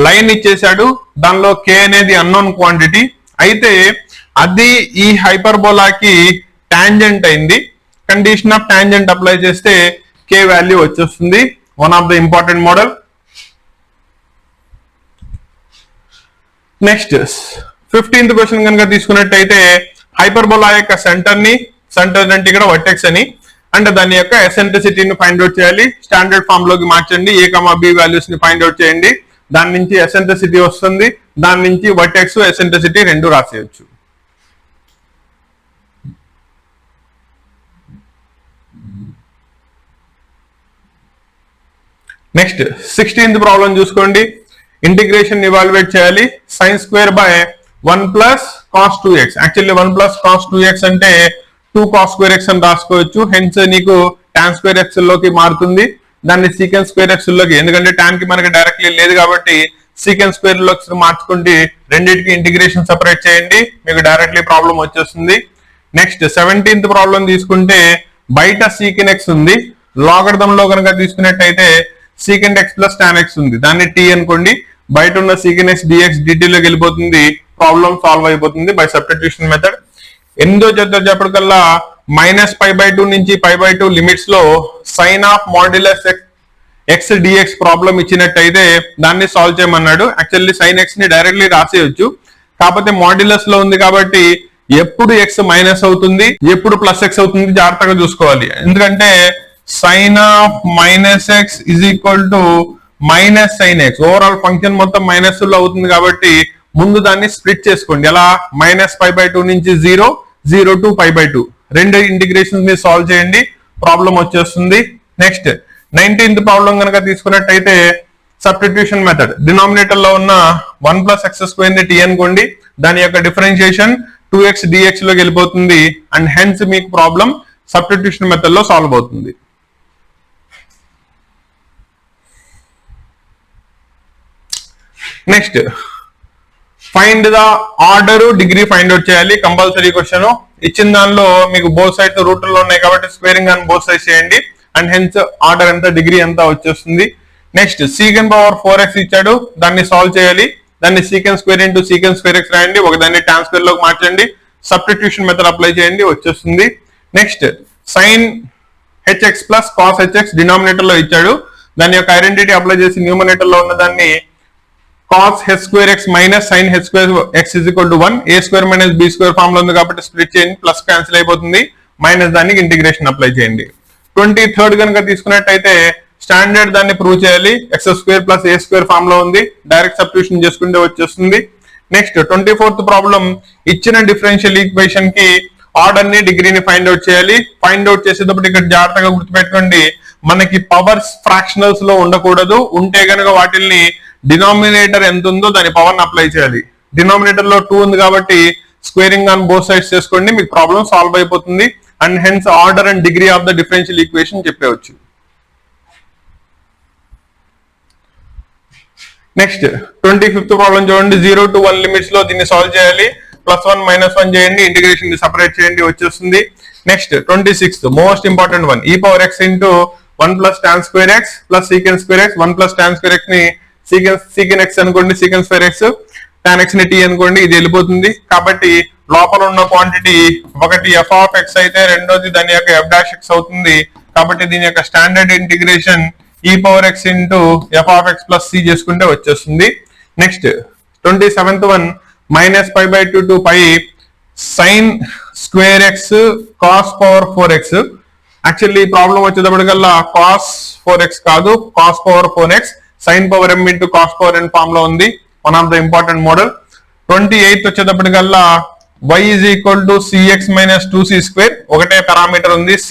[SPEAKER 1] లైన్ ఇచ్చేసాడు, దానిలో k అనేది అన్నోన్ క్వాంటిటీ. అయితే అది ఈ హైపర్బోలాకి టాంజెంట్ అయింది. కండిషన్ ఆఫ్ టాంజెంట్ అప్లై చేస్తే k వాల్యూ వచ్చేస్తుంది. One of the important model. Next 15th question కనుక తీసుకున్నట్టయితే హైపర్బోలా యొక్క సెంటర్ అంటే ఇక్కడ వర్టెక్స్ అని, అంటే దాని యొక్క ఎసెంట్రిసిటీని ఫైండ్ అవుట్ చేయాలి. స్టాండర్డ్ ఫామ్ లోకి మార్చండి, a, b వాల్యూస్ ని ఫైండ్ అవుట్ చేయండి. దాని నుంచి ఎసెంట్రిసిటీ వస్తుంది, దాని నుంచి వర్టెక్స్, ఎసెంట్రిసిటీ రెండు రాసేయచ్చు. నెక్స్ట్ 16th ప్రాబ్లం చూసుకోండి. ఇంటిగ్రేషన్ ఇవాల్యుయేట్ చేయాలి. sin² / 1 + cos 2x. Actually 1 + cos 2x అంటే 2 cos square x అని రాసుకోవచ్చు. హెన్స్ నీకు tan² x లోకి మారుతుంది. దాన్ని sec² x లోకి, ఎందుకంటే tan కి మనకి డైరెక్ట్లీ లేదు కాబట్టి sec² లోకి మార్చుకుంటే రెండింటికి ఇంటిగ్రేషన్ సెపరేట్ చేయండి, మీకు డైరెక్ట్లీ ప్రాబ్లం వచ్చేస్తుంది. నెక్స్ట్ 17th ప్రాబ్లం తీసుకుంటే బయట sec x ఉంది, లాగరిథం లో కనుక తీసుకున్నట్టయితే sec x + tan x ఉంది, దాన్ని t అనుకోండి. బయట ఉన్న sec x dx dt లోకి వెళ్ళిపోతుంది, ప్రాబ్లం సాల్వ్ అయిపోతుంది బై సబ్స్టిట్యూషన్ మెథడ్. ఎనిమిదో చెప్పటికల్లా -π/2 నుంచి π/2 లిమిట్స్ లో sin of modulus x dx problem ఇచ్చినట్టయితే దాన్ని సాల్వ్ చేయమన్నాడు. యాక్చువల్లీ sin x ని డైరెక్ట్లీ రాసేయచ్చు, కాకపోతే మాడ్యులస్ లో ఉంది కాబట్టి ఎప్పుడు x మైనస్ అవుతుంది, ఎప్పుడు ప్లస్ x అవుతుంది జాగ్రత్తగా చూసుకోవాలి. ఎందుకంటే sin of minus X is equal to minus sign X. Overall function మొత్తం మైనస్ లో అవుతుంది కాబట్టి ముందు దాన్ని స్ప్లిట్ చేసుకోండి. ఎలా? -π/2 నుంచి 0 టు π/2 రెండు ఇంటిగ్రేషన్స్ ని సాల్వ్ చేయండి, ప్రాబ్లం వచ్చేస్తుంది. నెక్స్ట్ 19th ప్రాబ్లం కనుక తీసుకున్నట్టయితే సబ్స్టిట్యూషన్ మెథడ్. డినామినేటర్ లో ఉన్న 1+x² ని t అనుకోండి, దాని యొక్క డిఫరెన్షియేషన్ 2x dx లోకి వెళ్ళిపోతుంది అండ్ హెన్స్ మీకు ప్రాబ్లం సబ్స్టిట్యూషన్ మెథడ్ లో సాల్వ్ అవుతుంది. Next find the order degree find out చేయాలి, కంపల్సరీ క్వశ్చన్. ఇచ్చిన దానిలో మీకు బోత్ సైడ్స్ రూట్ లో ఉన్నాయి కాబట్టి స్క్వేరింగ్ అని బోత్ సైడ్స్ చేయండి అండ్ హెన్స్ ఆర్డర్ ఎంత, డిగ్రీ ఎంత వచ్చేస్తుంది. నెక్స్ట్ సీకెండ్ పవర్ 4x ఇచ్చాడు, దాన్ని సాల్వ్ చేయాలి. దాన్ని secant square into secant square X రాయండి, ఒకదాన్ని టాన్ స్క్వేర్ లోకి మార్చండి, సబ్స్టిట్యూషన్ మెథడ్ అప్లై చేయండి, వచ్చేస్తుంది. Next sine hx plus cos hx denominator లో ఇచ్చాడు, దాని యొక్క ఐడెంటిటీ అప్లై చేసి న్యూమరేటర్ లో ఉన్న దాన్ని cos h²x minus sin h²x is equal to 1, a² minus b² form లో ఉంది కాబట్టి స్ప్లిట్ చేయండి, ప్లస్ క్యాన్సిల్ అయిపోతుంది, మైనస్ దానికి ఇంటిగ్రేషన్ అప్లై చేయండి. 23rd కనుక తీసుకున్నట్టయితే స్టాండర్డ్ దాన్ని ప్రూవ్ చేయాలి, x² ప్లస్ a² ఫామ్ లో ఉంది, డైరెక్ట్ సబ్స్టిట్యూషన్ చేసుకుంటే వచ్చేస్తుంది. నెక్స్ట్ 24th ప్రాబ్లం ఇచ్చిన డిఫరెన్షియల్ ఈక్వేషన్ కి ఆర్డర్ ని డిగ్రీని ఫైండ్ అవుట్ చేయాలి. ఫైండ్ అవుట్ చేసేటప్పుడు ఇక్కడ జాగ్రత్తగా గుర్తుపెట్టుకోండి, మనకి పవర్స్ ఫ్రాక్షనల్స్ లో ఉండకూడదు, ఉంటే కనుక వాటిల్ని డినామినేటర్ ఎంత ఉందో దాని పవర్ ని అప్లై చేయాలి. డినామినేటర్ లో 2 ఉంది కాబట్టి స్క్వేరింగ్ ఆన్ బోత్ సైడ్స్ చేసుకోండి, మీకు ప్రాబ్లం సాల్వ్ అయిపోతుంది and hence order and degree of the differential equation చెప్పవచ్చు. నెక్స్ట్ 25th ప్రాబ్లం చూడండి, 0 to 1 లిమిట్స్ లో దీన్ని సాల్వ్ చేయాలి, +1 -1 చేయండి, ఇంటిగ్రేషన్ ని సెపరేట్ చేయండి, వచ్చేస్తుంది. Next 26th most important one, e⁻x into 1 + tan² x plus sec² x, 1 + tan² x ని sec x అనుకోండి, sec² x, tan x ని t అనుకోండి, ఇది వెళ్ళిపోతుంది. కాబట్టి లోపల ఉన్న క్వాంటిటీ ఒకటి f(x) అయితే రెండోది దాని యొక్క f'(x) అవుతుంది. కాబట్టి దీని యొక్క standard integration e⁻x into f(x + c) చేసుకుంటే వచ్చేస్తుంది. Next 27th one, -π/2 to π sin² x cos power 4x. Actually problem వచ్చేటప్పటికల్లా cos 4x కాదు, cos power 4x sin power m into cos power n form లో ఉంది, one of the important model. 28th వచ్చేటప్పటికల్లా y is equal to cx minus 2c², ఒకటే పారామీటర్ ఉంది c,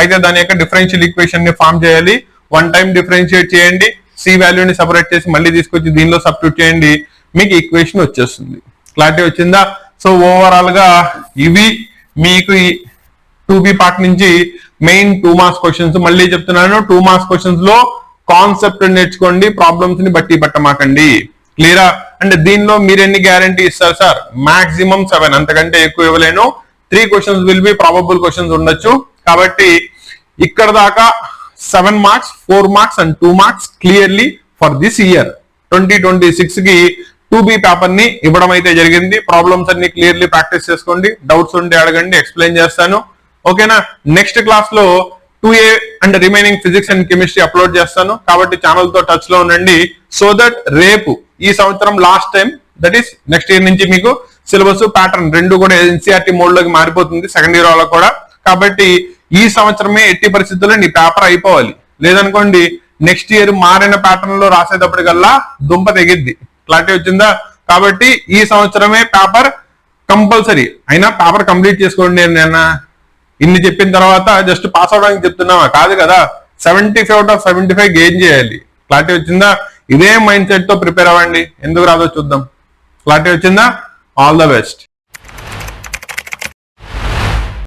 [SPEAKER 1] అయితే దాని యొక్క డిఫరెన్షియల్ ఈక్వేషన్ ని ఫామ్ చేయాలి. 1 టైం డిఫరెన్షియేట్ చేయండి, c వాల్యూని సెపరేట్ చేసి మళ్ళీ తీసుకొచ్చి దీనిలో సబ్స్టిట్యూట్ చేయండి, మీకు ఈక్వేషన్ వచ్చేస్తుంది. క్లారిటీ వచ్చిందా? సో ఓవరాల్ గా ఇవి మీకు 2B పార్ట్ నుంచి మెయిన్ 2 మార్క్స్ క్వశ్చన్స్. మళ్ళీ చెప్తున్నాను, 2 మార్క్స్ క్వశ్చన్స్ లో కాన్సెప్ట్ నేర్చుకోండి, ప్రాబ్లమ్స్ ని బట్టి పట్టమాకండి. క్లియరా? అంటే దీనిలో మీరు ఎన్ని గ్యారంటీ ఇస్తారు సార్? మాక్సిమం 7, అంతకంటే ఎక్కువ ఇవ్వలేను. 3 questions will be probable questions ఉండొచ్చు. కాబట్టి ఇక్కడ దాకా 7 marks, 4 marks and 2 marks clearly for this year 2026 కి 2B పేపర్ ని ఇవ్వడం అయితే జరిగింది. ప్రాబ్లమ్స్ అన్ని క్లియర్లీ ప్రాక్టీస్ చేసుకోండి, డౌట్స్ ఉంటే అడగండి, ఎక్స్ప్లెయిన్ చేస్తాను. ఓకేనా? నెక్స్ట్ క్లాస్ లో 2A and remaining physics and chemistry upload చేస్తాను, కాబట్టి ఛానల్ తో టచ్ లో ఉండండి. సో దట్ రేపు ఈ సంవత్సరం last time, that is next year నుంచి మీకు సిలబస్ ప్యాటర్న్ రెండు కూడా ఎన్సీఆర్టీ మోడ్ లోకి మారిపోతుంది, సెకండ్ ఇయర్ వాళ్ళకి కూడా. కాబట్టి ఈ సంవత్సరమే ఎట్టి పరిస్థితుల్లో నీ పేపర్ అయిపోవాలి, లేదనుకోండి నెక్స్ట్ ఇయర్ మారిన ప్యాటర్న్ లో రాసేటప్పటికల్లా దుంప తెగిద్ది. క్లారిటీ వచ్చిందా? కాబట్టి ఈ సంవత్సరమే పేపర్ కంపల్సరీ. అయినా పేపర్ కంప్లీట్ చేసుకోండి. నేను ఇన్ని చెప్పిన తర్వాత జస్ట్ పాస్ అవడానికి చెప్తున్నావా? కాదు కదా, 75 out of 75 గెయిన్ చేయాలి. క్లారిటీ వచ్చిందా? ఇదే మైండ్ సెట్ తో ప్రిపేర్ అవ్వండి, ఎందుకు రాదో చూద్దాం. క్లారిటీ వచ్చిందా? All the best.